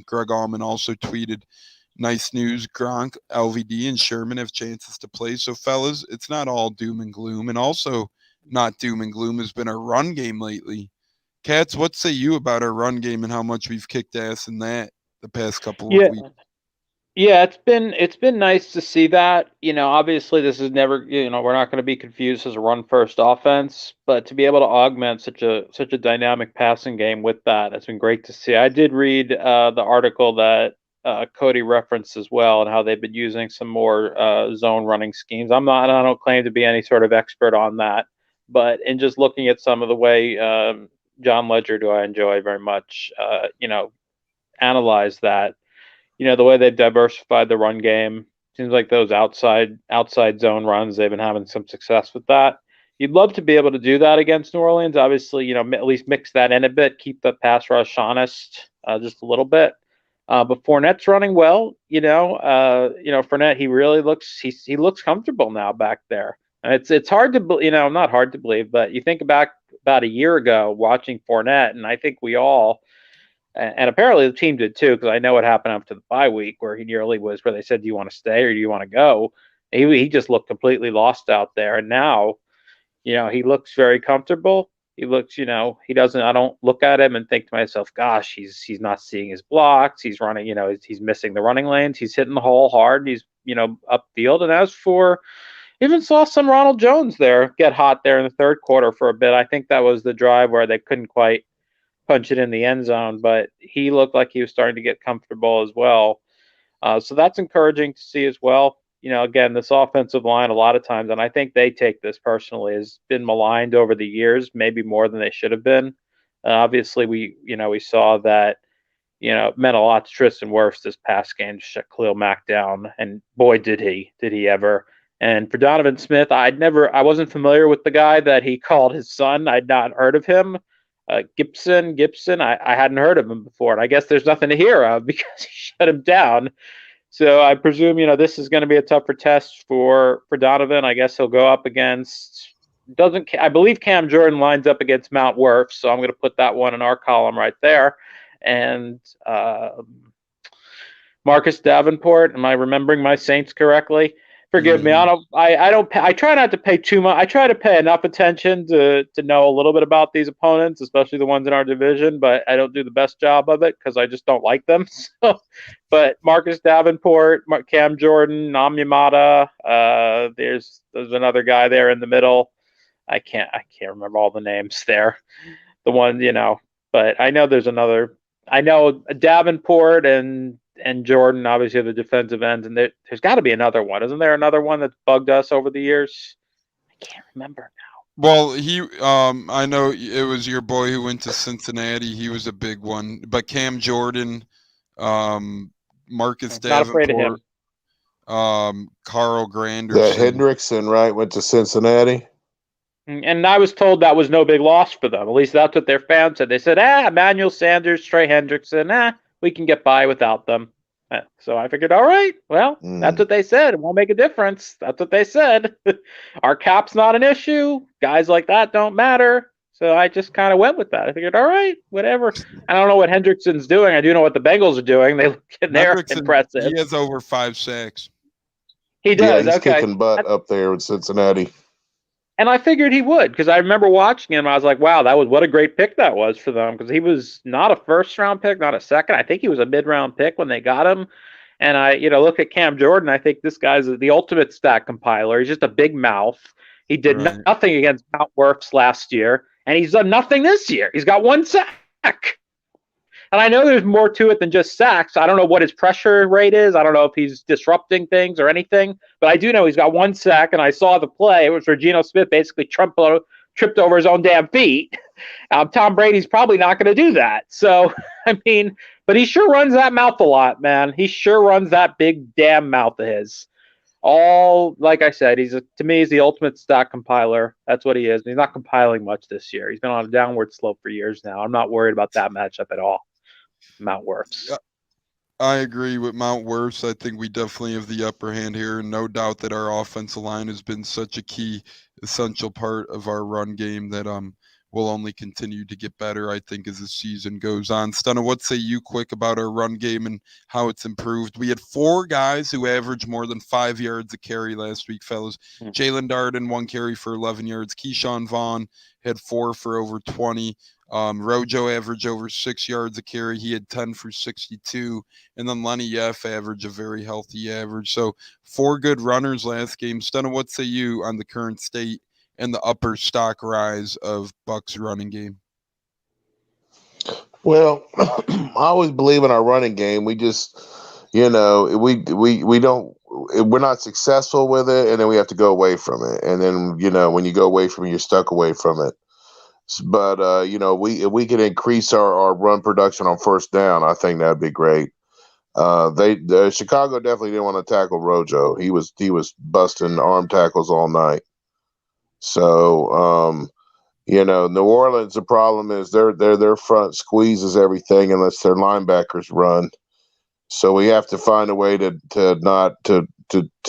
Greg Allman also tweeted, nice news, Gronk, LVD, and Sherman have chances to play. So, fellas, it's not all doom and gloom. And also not doom and gloom has been our run game lately. Cats, what say you about our run game and how much we've kicked ass in that the past couple of weeks? Yeah, it's been nice to see that. You know, obviously this is never, you know, we're not going to be confused as a run first offense, but to be able to augment such a dynamic passing game with that, it's been great to see. I did read the article that Cody referenced as well, and how they've been using some more zone running schemes. I don't claim to be any sort of expert on that, but in just looking at some of the way John Ledger, who I enjoy very much, you know, analyze that. You know, the way they've diversified the run game, seems like those outside zone runs, they've been having some success with that. You'd love to be able to do that against New Orleans. Obviously, you know, at least mix that in a bit, keep the pass rush honest just a little bit. But Fournette's running well. Fournette, he really looks he looks comfortable now back there. It's hard to not hard to believe, but you think back about a year ago watching Fournette, and I think we all. And apparently the team did too, because I know what happened after the bye week where he nearly was, where they said, do you want to stay or do you want to go? He just looked completely lost out there. And now, you know, he looks very comfortable. He looks, you know, he doesn't, I don't look at him and think to myself, gosh, he's not seeing his blocks. He's running, you know, he's missing the running lanes. He's hitting the hole hard. He's, you know, upfield. And as for, even saw some Ronald Jones there get hot there in the third quarter for a bit. I think that was the drive where they couldn't quite punch it in the end zone, but he looked like he was starting to get comfortable as well. So that's encouraging to see as well. You know, again, this offensive line, a lot of times, and I think they take this personally, has been maligned over the years, maybe more than they should have been. Obviously, we saw that, you know, it meant a lot to Tristan Wirfs this past game to shut Khalil Mack down, and boy, did he ever. And for Donovan Smith, I wasn't familiar with the guy that he called his son. I'd not heard of him. Gibson, I hadn't heard of him before, and I guess there's nothing to hear of because he shut him down. So I presume, you know, this is going to be a tougher test for Donovan. I guess he'll go up against I believe Cam Jordan lines up against Mount Wirfs, so I'm going to put that one in our column right there. And Marcus Davenport, am I remembering my Saints correctly? Forgive me. I try not to pay too much. I try to pay enough attention to know a little bit about these opponents, especially the ones in our division, but I don't do the best job of it because I just don't like them. So, but Marcus Davenport, Cam Jordan, Namyamata, there's another guy there in the middle. I can't remember all the names there. The one, but I know there's another. I know Davenport and Jordan, obviously, are the defensive ends, and there's got to be another one. Isn't there another one that's bugged us over the years? I can't remember now. Well, I know it was your boy who went to Cincinnati. He was a big one, but Cam Jordan, Marcus Davenport, not afraid of him. Carl Granderson. Yeah, Hendrickson, right, went to Cincinnati. And I was told that was no big loss for them. At least that's what their fans said. They said, Emmanuel Sanders, Trey Hendrickson, we can get by without them. So I figured, all right, well, that's what they said. It won't make a difference. That's what they said. Our cap's not an issue. Guys like that don't matter. So I just kind of went with that. I figured, all right, whatever. I don't know what Hendrickson's doing. I do know what the Bengals are doing. They look in there impressive. He has over 5 sacks. He does. Yeah, he's kicking butt up there with Cincinnati. And I figured he would, because I remember watching him. I was like, wow, what a great pick that was for them, because he was not a first-round pick, not a second. I think he was a mid-round pick when they got him. And I, look at Cam Jordan. I think this guy's the ultimate stat compiler. He's just a big mouth. He did nothing against Mount Works last year, and he's done nothing this year. He's got 1 sack. And I know there's more to it than just sacks. I don't know what his pressure rate is. I don't know if he's disrupting things or anything. But I do know he's got 1 sack, and I saw the play. It was where Geno Smith basically tripped over his own damn feet. Tom Brady's probably not going to do that. So, but he sure runs that mouth a lot, man. He sure runs that big damn mouth of his. Like I said, to me, he's the ultimate stat compiler. That's what he is. He's not compiling much this year. He's been on a downward slope for years now. I'm not worried about that matchup at all. Mount Works. I agree with Mount Works. I think we definitely have the upper hand here. No doubt that our offensive line has been such a key, essential part of our run game that will only continue to get better, I think, as the season goes on. Stunna, what say you quick about our run game and how it's improved? We had 4 guys who averaged more than 5 yards a carry last week, fellas. Jalen Darden, 1 carry for 11 yards. Keyshawn Vaughn had 4 for over 20. Rojo averaged over 6 yards a carry. He had 10 for 62. And then Lenny F averaged a very healthy average. So 4 good runners last game. Stunna, what say you on the current state and the upper stock rise of Bucs running game? Well, I always believe in our running game. We just, we don't, we're not successful with it, and then we have to go away from it. And then, when you go away from it, you're stuck away from it. But, if we could increase our run production on first down, I think that'd be great. Chicago definitely didn't want to tackle Rojo. He was busting arm tackles all night. So, New Orleans, the problem is their front squeezes everything unless their linebackers run. So we have to find a way to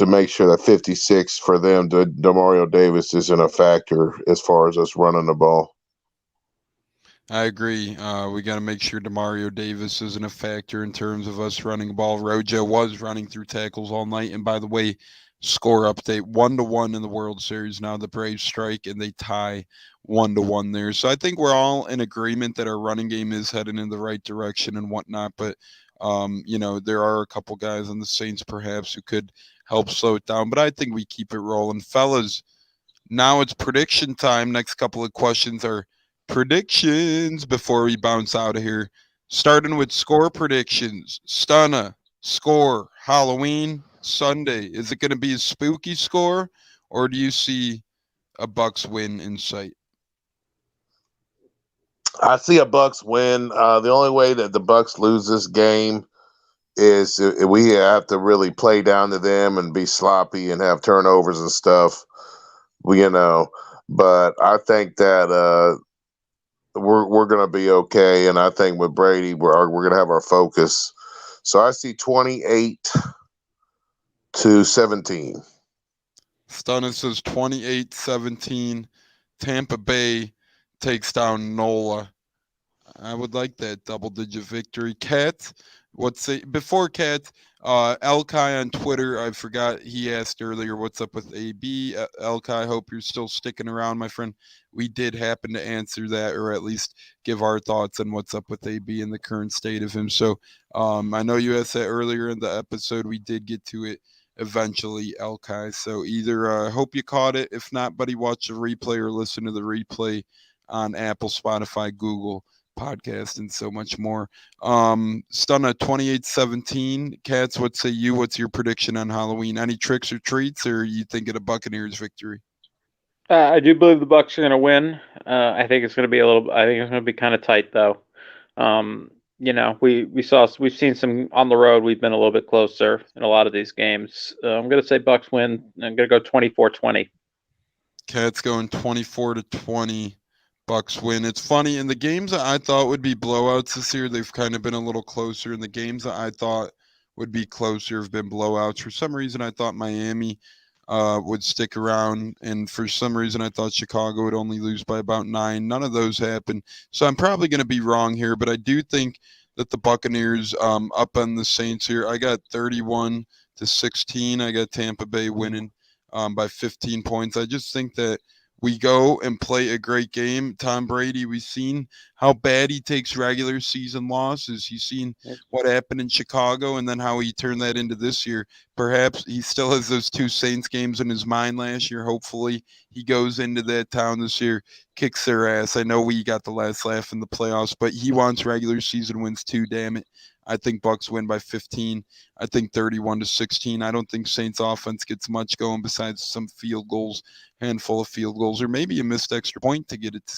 make sure that 56 for them to Demario Davis isn't a factor as far as us running the ball. I agree. We got to make sure Demario Davis isn't a factor in terms of us running the ball. Rojo was running through tackles all night. And by the way, score update 1-1 in the World Series. Now the Braves strike and they tie 1-1 there. So I think we're all in agreement that our running game is heading in the right direction and whatnot. But, there are a couple guys on the Saints perhaps who could help slow it down. But I think we keep it rolling. Fellas, now it's prediction time. Next couple of questions are predictions before we bounce out of here. Starting with score predictions. Stunna, score, Halloween, Sunday. Is it going to be a spooky score, or do you see a Bucs win in sight? I see a Bucs win. The only way that the Bucs lose this game is we have to really play down to them and be sloppy and have turnovers and stuff. But I think that we're going to be okay, and I think with Brady, we're going to have our focus. So I see 28-17. Stunna says 28-17. Tampa Bay takes down NOLA. I would like that double-digit victory. Kat, before Cats, Elkai on Twitter, I forgot he asked earlier what's up with AB. Elkai, hope you're still sticking around, my friend. We did happen to answer that, or at least give our thoughts on what's up with AB and the current state of him. So I know you asked that earlier in the episode. We did get to it eventually, Elkai. So either hope you caught it. If not, buddy, watch the replay or listen to the replay on Apple, Spotify, Google podcast, and so much more. Stunna 28-17. Cats, what say you? What's your prediction on Halloween? Any tricks or treats, or you think of a Buccaneers victory? I do believe the Bucs are going to win. I think it's going to be I think it's going to be kind of tight, though. We've seen some on the road. We've been a little bit closer in a lot of these games. I'm going to say Bucs win. I'm going to go 24-20. Cats going 24-20. Bucs win. It's funny, in the games that I thought would be blowouts this year, they've kind of been a little closer. In the games that I thought would be closer have been blowouts. For some reason, I thought Miami would stick around, and for some reason, I thought Chicago would only lose by about 9. None of those happened. So I'm probably going to be wrong here, but I do think that the Buccaneers up on the Saints here. I got 31-16. I got Tampa Bay winning by 15 points. I just think that we go and play a great game. Tom Brady, we've seen how bad he takes regular season losses. You've seen what happened in Chicago and then how he turned that into this year. Perhaps he still has those 2 Saints games in his mind last year. Hopefully he goes into that town this year, kicks their ass. I know we got the last laugh in the playoffs, but he wants regular season wins too, damn it. I think Bucs win by 15. I think 31-16. I don't think Saints offense gets much going besides some field goals, handful of field goals, or maybe a missed extra point to get it to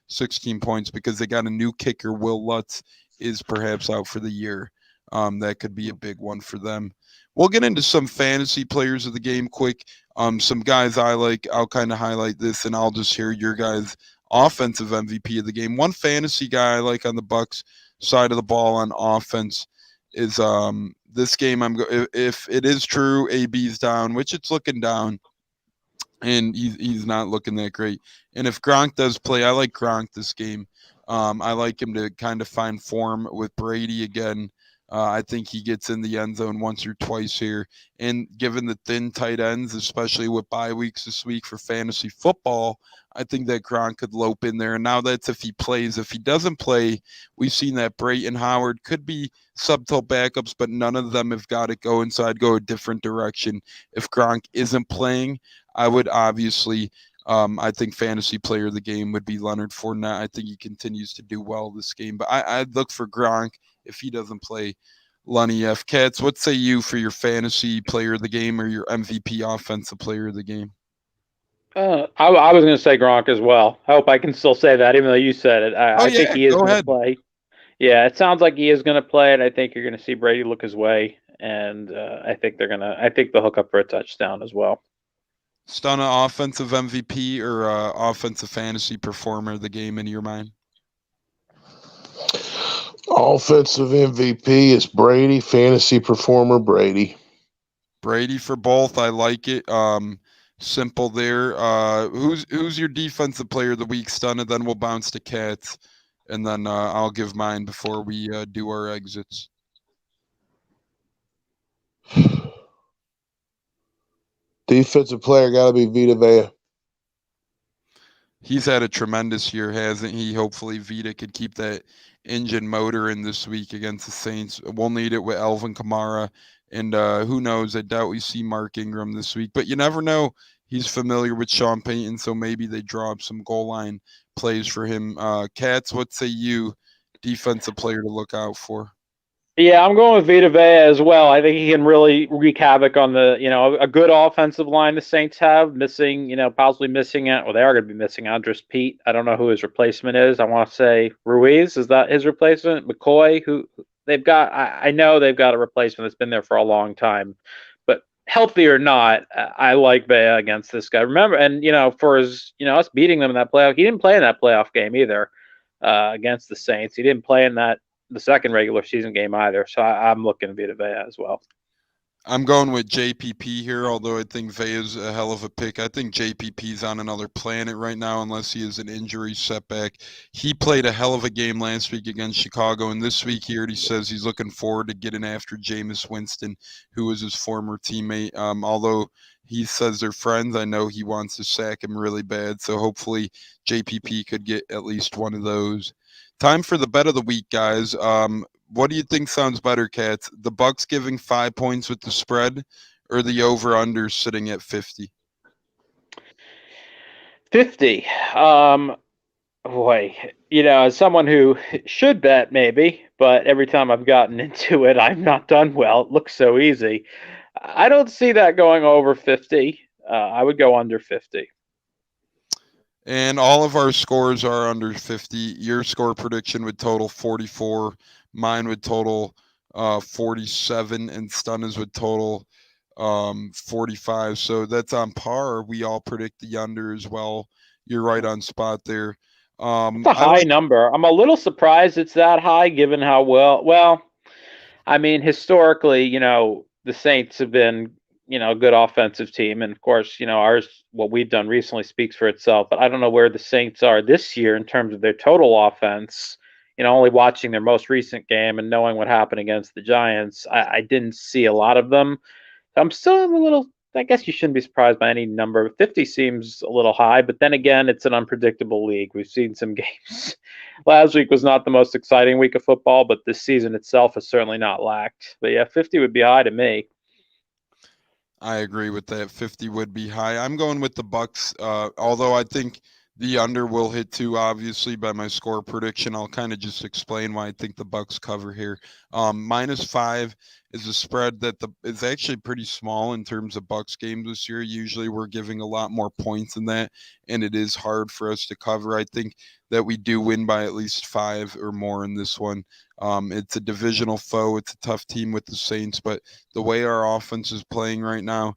16 points because they got a new kicker. Will Lutz is perhaps out for the year. That could be a big one for them. We'll get into some fantasy players of the game quick. Some guys I like. I'll kind of highlight this, and I'll just hear your guys' offensive MVP of the game. One fantasy guy I like on the Bucs side of the ball on offense is this game. If it is true, AB's down, which it's looking down, and he's not looking that great. And if Gronk does play, I like Gronk this game. I like him to kind of find form with Brady again. I think he gets in the end zone once or twice here. And given the thin tight ends, especially with bye weeks this week for fantasy football, I think that Gronk could lope in there. And now that's if he plays. If he doesn't play, we've seen that Brayton Howard could be subtle backups, but none of them have got it going. So I'd go a different direction. If Gronk isn't playing, I would obviously I think fantasy player of the game would be Leonard Fournette. I think he continues to do well this game. But I'd look for Gronk if he doesn't play. Lunny F. Cats, what say you for your fantasy player of the game or your MVP offensive player of the game? I was going to say Gronk as well. I hope I can still say that, even though you said it. I think he is going to play. Yeah, it sounds like he is going to play, and I think you're going to see Brady look his way, and I think they'll hook up for a touchdown as well. Stunna, offensive MVP or offensive fantasy performer of the game in your mind? Offensive MVP is Brady. Fantasy performer, Brady. Brady for both. I like it. Simple there. Who's your defensive player of the week, Stunna? Then we'll bounce to Cats, and then I'll give mine before we do our exits. Defensive player got to be Vita Vea. He's had a tremendous year, hasn't he? Hopefully Vita could keep that engine motor in this week against the Saints. We'll need it with Alvin Kamara. And who knows? I doubt we see Mark Ingram this week. But you never know. He's familiar with Sean Payton, so maybe they draw up some goal line plays for him. Cats, what say you? Defensive player to look out for? Yeah, I'm going with Vita Vea as well. I think he can really wreak havoc on a good offensive line the Saints have, possibly missing out. Well, they are going to be missing Andres Pete. I don't know who his replacement is. I want to say Ruiz. Is that his replacement? McCoy, who they've got. I know they've got a replacement that's been there for a long time. But healthy or not, I like Vea against this guy. Remember, and for his, us beating them in that playoff, he didn't play in that playoff game either against the Saints. He didn't play in the second regular season game either. So I'm looking at Vita Vea as well. I'm going with JPP here, although I think Vea's a hell of a pick. I think JPP's on another planet right now, unless he has an injury setback. He played a hell of a game last week against Chicago, and this week he already says he's looking forward to getting after Jameis Winston, who was his former teammate. Although he says they're friends, I know he wants to sack him really bad, so hopefully JPP could get at least one of those. Time for the bet of the week, guys. What do you think sounds better, Cats? The Bucs giving 5 points with the spread, or the over/under sitting at 50? 50. Boy, as someone who should bet maybe, but every time I've gotten into it, I've not done well. It looks so easy. I don't see that going over 50. I would go under 50. And all of our scores are under 50. Your score prediction would total 44. Mine would total 47, and Stunna's would total 45. So that's on par. We all predict the under as well. You're right on spot there. It's a high number. I'm a little surprised it's that high, given how well, I mean, historically, the Saints have been, a good offensive team. And of course, ours, what we've done recently speaks for itself. But I don't know where the Saints are this year in terms of their total offense. Only watching their most recent game and knowing what happened against the Giants, I didn't see a lot of them. I'm still a little, I guess you shouldn't be surprised by any number. 50 seems a little high, but then again, it's an unpredictable league. We've seen some games. Last week was not the most exciting week of football, but this season itself has certainly not lacked. But yeah, 50 would be high to me. I agree with that. 50 would be high. I'm going with the Bucs, although I think the under will hit too, obviously, by my score prediction. I'll kind of just explain why I think the Bucs cover here. -5 is a spread that is actually pretty small in terms of Bucs games this year. Usually we're giving a lot more points than that, and it is hard for us to cover. I think that we do win by at least 5 or more in this one. It's a divisional foe. It's a tough team with the Saints, but the way our offense is playing right now,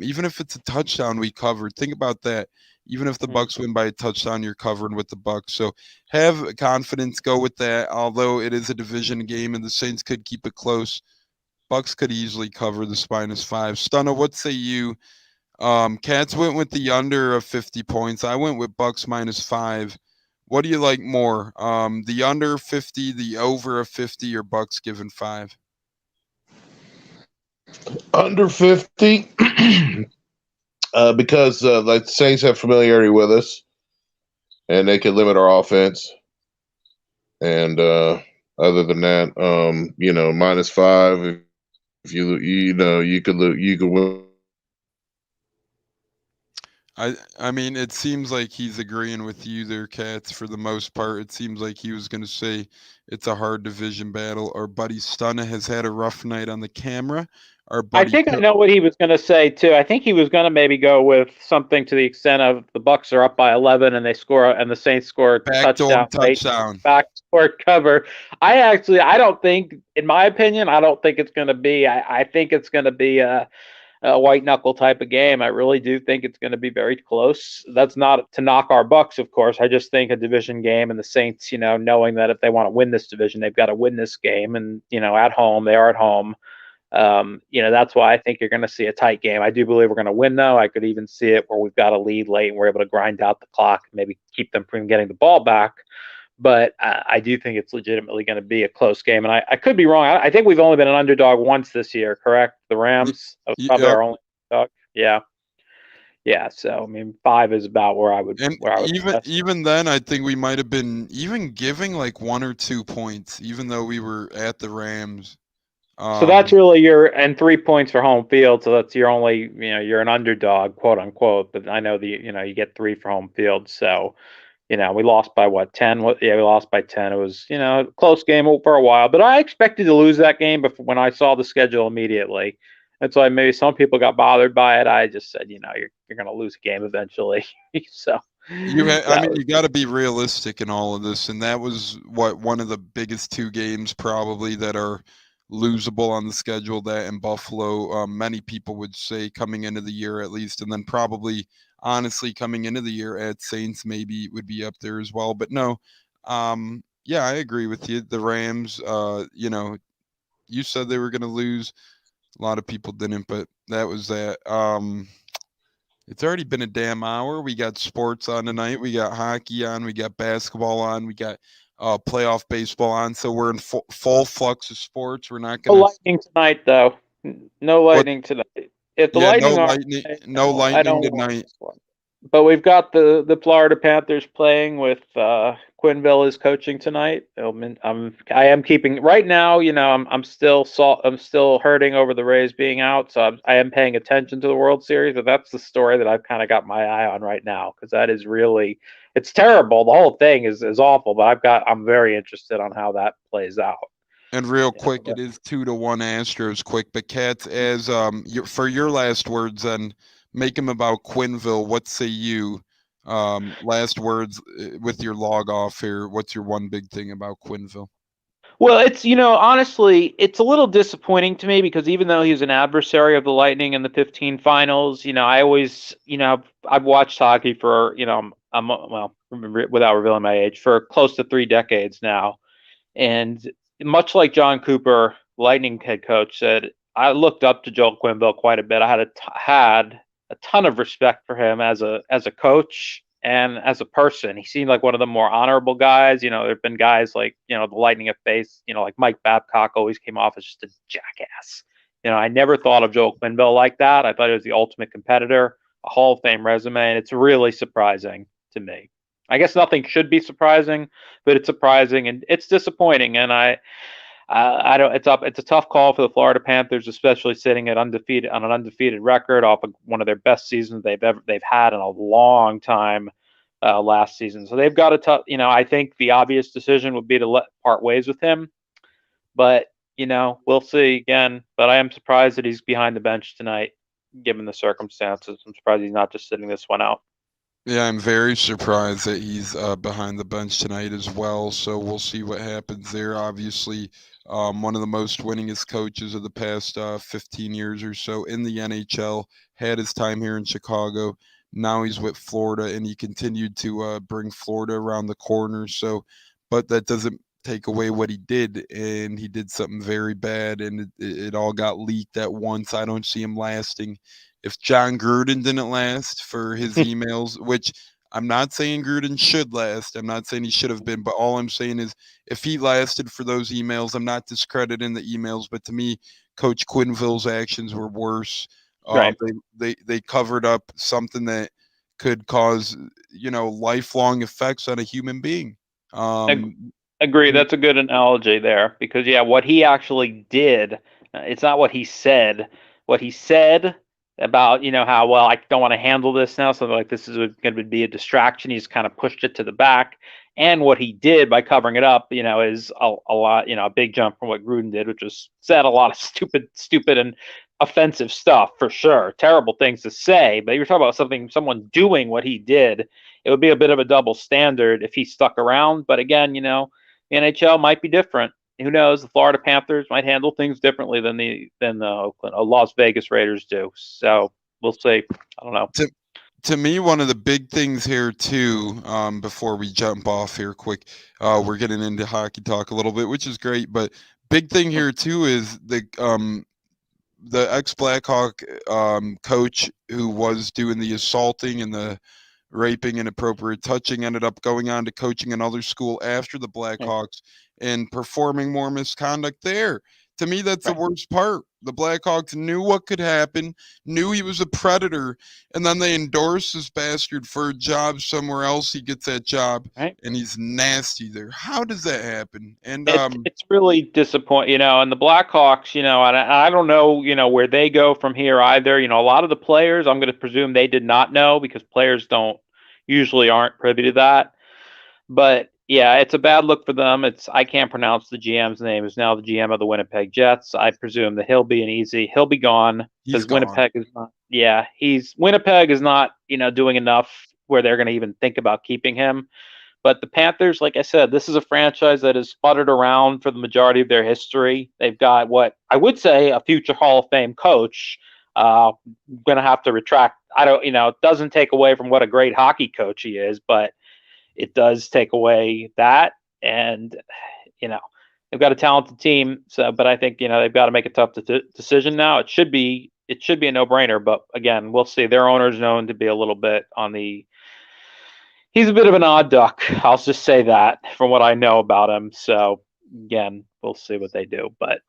even if it's a touchdown we cover, think about that. Even if the Bucs win by a touchdown, you're covering with the Bucs. So have confidence, go with that. Although it is a division game and the Saints could keep it close, Bucs could easily cover this -5. Stunna, what say you? Cats went with the under of 50 points. I went with Bucs -5. What do you like more? The under 50, the over of 50, or Bucs given 5? Under 50. Because the Saints have familiarity with us, and they can limit our offense. And other than that, -5. If you could win. I mean, it seems like he's agreeing with you there, Cats, for the most part. It seems like he was going to say it's a hard division battle. Our buddy Stunna has had a rough night on the camera. I think I know what he was going to say too. I think he was going to maybe go with something to the extent of the Bucs are up by 11 and they score, and the Saints score a touchdown. Backdoor cover. I don't think, in my opinion, I don't think it's going to be. I think it's going to be a white knuckle type of game. I really do think it's going to be very close. That's not to knock our Bucs, of course. I just think a division game and the Saints, knowing that if they want to win this division, they've got to win this game, and at home, they are at home. That's why I think you're going to see a tight game. I do believe we're going to win, though. I could even see it where we've got a lead late and we're able to grind out the clock and maybe keep them from getting the ball back. But I do think it's legitimately going to be a close game. And I could be wrong. I think we've only been an underdog once this year, correct? The Rams? That was probably our only underdog. Yeah. Yeah, so I mean, 5 is about where I would. Even then, I think we might have been even giving like 1 or 2 points, even though we were at the Rams. So that's really and 3 points for home field. So that's your only, you're an underdog, quote unquote. But I know you get 3 for home field. So, we lost by 10? We lost by 10. It was, a close game for a while. But I expected to lose that game when I saw the schedule immediately. And so maybe some people got bothered by it. I just said, you're going to lose a game eventually. So. You got to be realistic in all of this. And that was one of the biggest 2 games probably that are losable on the schedule, that in Buffalo. Many people would say coming into the year at least, and then probably honestly coming into the year at Saints maybe would be up there as well. But no, I agree with you. The Rams, you said they were going to lose. A lot of people didn't, but that was that. It's already been a damn hour. We got sports on tonight. We got hockey on. We got basketball on. We got playoff baseball on. So we're in full flux of sports. We're not No going to. lightning tonight, though. No lightning tonight. If the Yeah, lightning are, no I lightning don't want tonight. this one. But we've got the Florida Panthers playing with Quinville is coaching tonight. I am keeping right now. I'm still hurting over the Rays being out, so I am paying attention to the World Series. But that's the story that I've kind of got my eye on right now, because that is really, it's terrible. The whole thing is awful, but I'm very interested on how that plays out. And real quick, it is 2-1 Astros. Quick, but Cats, as for your last words, then make them about Quinville. What say you? Last words with your log off here. What's your one big thing about Quinville? Well, it's, honestly, it's a little disappointing to me, because even though he's an adversary of the Lightning in the 15 finals, I always, I've watched hockey for, well, without revealing my age, for close to 3 decades now. And much like John Cooper, Lightning head coach, said, I looked up to Joel Quenneville quite a bit. I had a ton of respect for him as a coach and as a person. He seemed like one of the more honorable guys. There have been guys like, the Lightning have faced, like Mike Babcock always came off as just a jackass. I never thought of Joel Quenneville like that. I thought he was the ultimate competitor, a Hall of Fame resume, and it's really surprising to me. I guess nothing should be surprising, but it's surprising and it's disappointing. And I don't. It's a tough call for the Florida Panthers, especially sitting at undefeated on an undefeated record off of one of their best seasons they've had in a long time last season. So they've got a tough. I think the obvious decision would be to part ways with him, but we'll see again. But I am surprised that he's behind the bench tonight, given the circumstances. I'm surprised he's not just sitting this one out. Yeah, I'm very surprised that he's behind the bench tonight as well. So we'll see what happens there. Obviously, one of the most winningest coaches of the past 15 years or so in the NHL, had his time here in Chicago. Now he's with Florida, and he continued to bring Florida around the corner. So, but that doesn't take away what he did, and he did something very bad, and it all got leaked at once. I don't see him lasting. If John Gruden didn't last for his emails, which I'm not saying Gruden should last, I'm not saying he should have been, but all I'm saying is if he lasted for those emails, I'm not discrediting the emails, but to me, Coach Quinville's actions were worse. Right. They covered up something that could cause, lifelong effects on a human being. Agree. That's a good analogy there, because what he actually did, it's not what he said. What he said about, how, well, I don't want to handle this now, so like this is going to be a distraction. He's kind of pushed it to the back. And what he did by covering it up, is a lot, a big jump from what Gruden did, which was said a lot of stupid and offensive stuff, for sure. Terrible things to say. But you're talking about someone doing what he did. It would be a bit of a double standard if he stuck around. But again, the NHL might be different. Who knows? The Florida Panthers might handle things differently than the Las Vegas Raiders do. So we'll see. I don't know. To me, one of the big things here too, before we jump off here quick, we're getting into hockey talk a little bit, which is great. But big thing here too is the ex-Blackhawk coach who was doing the assaulting and the raping, inappropriate touching, ended up going on to coaching another school after the Blackhawks and performing more misconduct there. To me, that's the worst part. The Blackhawks knew what could happen, knew he was a predator, and then they endorsed this bastard for a job somewhere else. He gets that job, and he's nasty there. How does that happen? And it's really disappointing, and the Blackhawks, and I don't know, where they go from here either. A lot of the players, I'm going to presume they did not know, because players aren't privy to that. But yeah, it's a bad look for them. I can't pronounce the GM's name. Is now the GM of the Winnipeg Jets. I presume that he'll be gone, because Winnipeg is not. Yeah, Winnipeg is not, doing enough where they're going to even think about keeping him. But the Panthers, like I said, this is a franchise that has sputtered around for the majority of their history. They've got what I would say a future Hall of Fame coach. Going to have to retract. It doesn't take away from what a great hockey coach he is, but it does take away that. And, they've got a talented team. So, but I think they've got to make a tough decision now. It should be a no-brainer. But again, we'll see. Their owner's known to be a little bit on the. He's a bit of an odd duck. I'll just say that from what I know about him. So again, we'll see what they do. But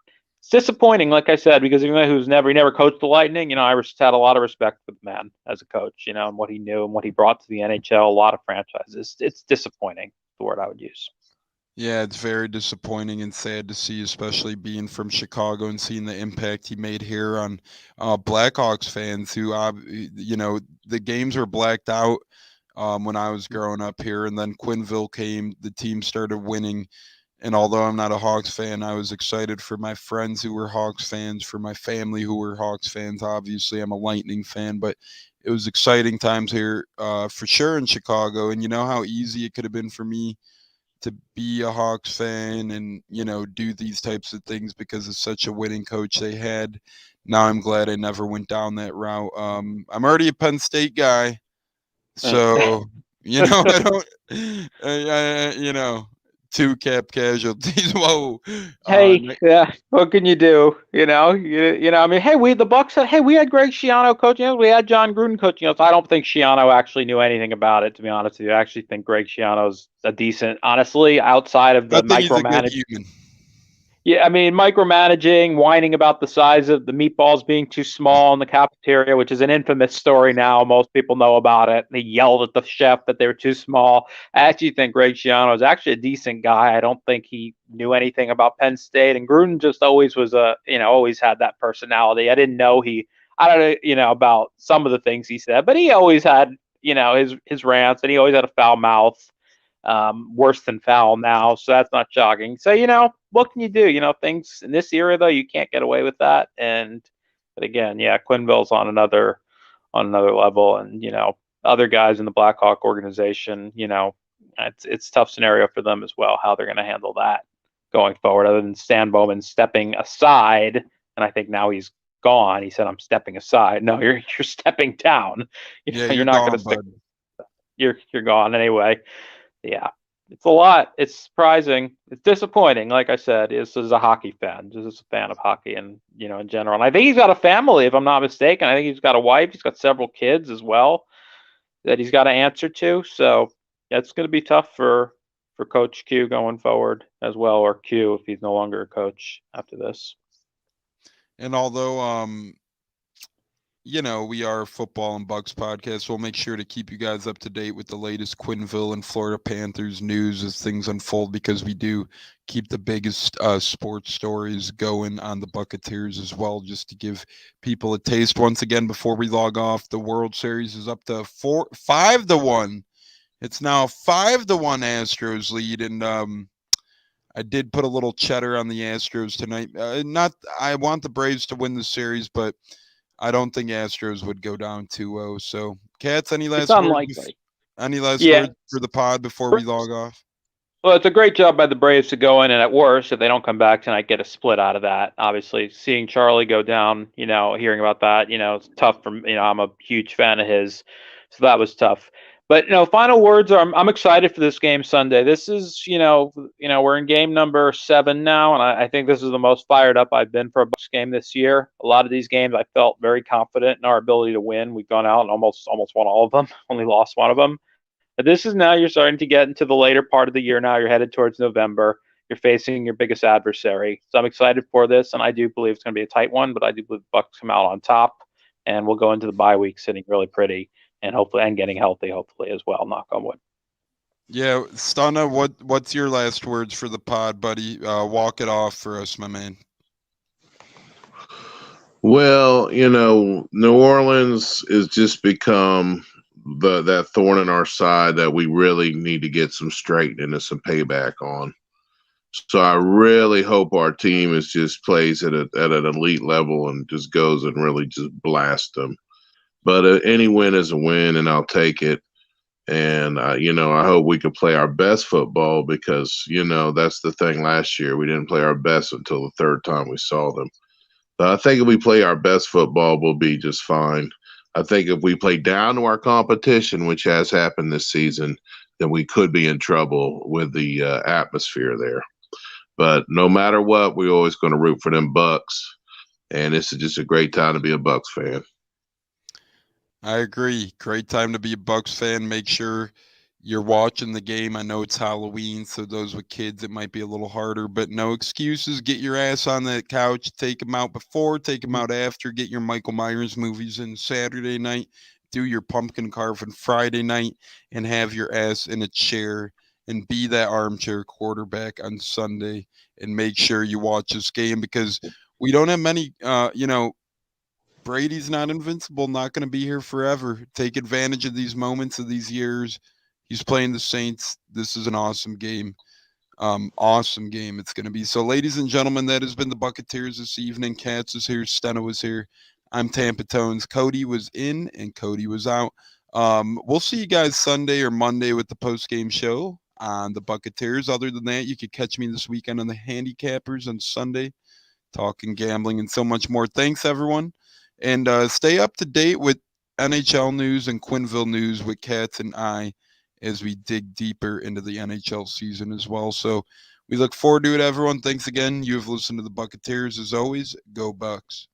it's disappointing, like I said, because he never coached the Lightning. I just had a lot of respect for the man as a coach, and what he knew and what he brought to the NHL, a lot of franchises. It's disappointing, the word I would use. Yeah, it's very disappointing and sad to see, especially being from Chicago and seeing the impact he made here on Blackhawks fans who, the games were blacked out when I was growing up here. And then Quenneville came, the team started winning. And although I'm not a Hawks fan, I was excited for my friends who were Hawks fans, for my family who were Hawks fans. Obviously, I'm a Lightning fan, but it was exciting times here for sure in Chicago. And you know how easy it could have been for me to be a Hawks fan and, do these types of things because of such a winning coach they had. Now I'm glad I never went down that route. I'm already a Penn State guy. So, I don't, two cap casualties. Whoa. Hey, yeah. What can you do? I mean, hey, the Bucs we had Greg Schiano coaching us. We had John Gruden coaching us. I don't think Schiano actually knew anything about it, to be honest with you. I actually think Greg Schiano's a decent, honestly, outside of the micromanagement. Yeah, I mean, micromanaging, whining about the size of the meatballs being too small in the cafeteria, which is an infamous story now. Most people know about it. He yelled at the chef that they were too small. I actually think Greg Schiano is actually a decent guy. I don't think he knew anything about Penn State. And Gruden just always was always had that personality. I didn't know I don't know, about some of the things he said, but he always had, his rants, and he always had a foul mouth. Worse than foul now, so that's not shocking. So what can you do? Things in this era, though, you can't get away with that. But again, yeah, Quenneville's on another level, and other guys in the Blackhawk organization, it's a tough scenario for them as well, how they're going to handle that going forward. Other than Stan Bowman stepping aside, and I think now he's gone. He said, "I'm stepping aside." No, you're stepping down. You're not going to stick. You're gone anyway. Yeah, it's a lot. It's surprising. It's disappointing. Like I said, this is a hockey fan. This is a fan of hockey, and in general. And I think he's got a family, if I'm not mistaken. I think he's got a wife. He's got several kids as well that he's got to answer to. So yeah, it's going to be tough for Coach Q going forward as well, or Q if he's no longer a coach after this. And although we are a football and Bucs podcast, we'll make sure to keep you guys up to date with the latest Quenneville and Florida Panthers news as things unfold, because we do keep the biggest sports stories going on the Buccateers as well, just to give people a taste. Once again, before we log off, the World Series is up to 5-1. It's now 5-1 Astros lead, and I did put a little cheddar on the Astros tonight. I want the Braves to win the series, but I don't think Astros would go down 2-0. So, Cats, any last words? Any last words for the pod before we log off? Well, it's a great job by the Braves to go in, and at worst, if they don't come back tonight, get a split out of that. Obviously, seeing Charlie go down, hearing about that, it's tough for I'm a huge fan of his, so that was tough. But final words are: I'm excited for this game Sunday. This is we're in game number 7 now, and I think this is the most fired up I've been for a Bucs game this year. A lot of these games I felt very confident in our ability to win. We've gone out and almost won all of them, only lost one of them. But this is now you're starting to get into the later part of the year. Now you're headed towards November. You're facing your biggest adversary. So I'm excited for this, and I do believe it's going to be a tight one. But I do believe the Bucs come out on top, and we'll go into the bye week sitting really pretty. And hopefully, getting healthy, hopefully as well. Knock on wood. Yeah, Stunna, what's your last words for the pod, buddy? Walk it off for us, my man. Well, New Orleans has just become that thorn in our side that we really need to get some straightening and some payback on. So I really hope our team just plays at an elite level and just goes and really just blasts them. But any win is a win, and I'll take it. And, I hope we can play our best football because, that's the thing last year. We didn't play our best until the third time we saw them. But I think if we play our best football, we'll be just fine. I think if we play down to our competition, which has happened this season, then we could be in trouble with the atmosphere there. But no matter what, we're always going to root for them Bucs. And this is just a great time to be a Bucs fan. I agree. Great time to be a Bucs fan. Make sure you're watching the game. I know it's Halloween, so those with kids, it might be a little harder, but no excuses. Get your ass on that couch. Take them out before, take them out after. Get your Michael Myers movies in Saturday night. Do your pumpkin carving Friday night, and have your ass in a chair and be that armchair quarterback on Sunday. And make sure you watch this game, because we don't have many, Brady's not invincible, not going to be here forever. Take advantage of these moments, of these years. He's playing the Saints. This is an awesome game. Awesome game it's going to be. So, ladies and gentlemen, that has been the Buccateers this evening. Katz is here. Stena was here. I'm Tampa Tones. Cody was in and Cody was out. We'll see you guys Sunday or Monday with the post-game show on the Buccateers. Other than that, you could catch me this weekend on the Handicappers on Sunday, talking gambling and so much more. Thanks, everyone. And stay up to date with NHL news and Quinville news with Katz and I as we dig deeper into the NHL season as well. So we look forward to it, everyone. Thanks again. You have listened to the Buccateers. As always, go Bucs.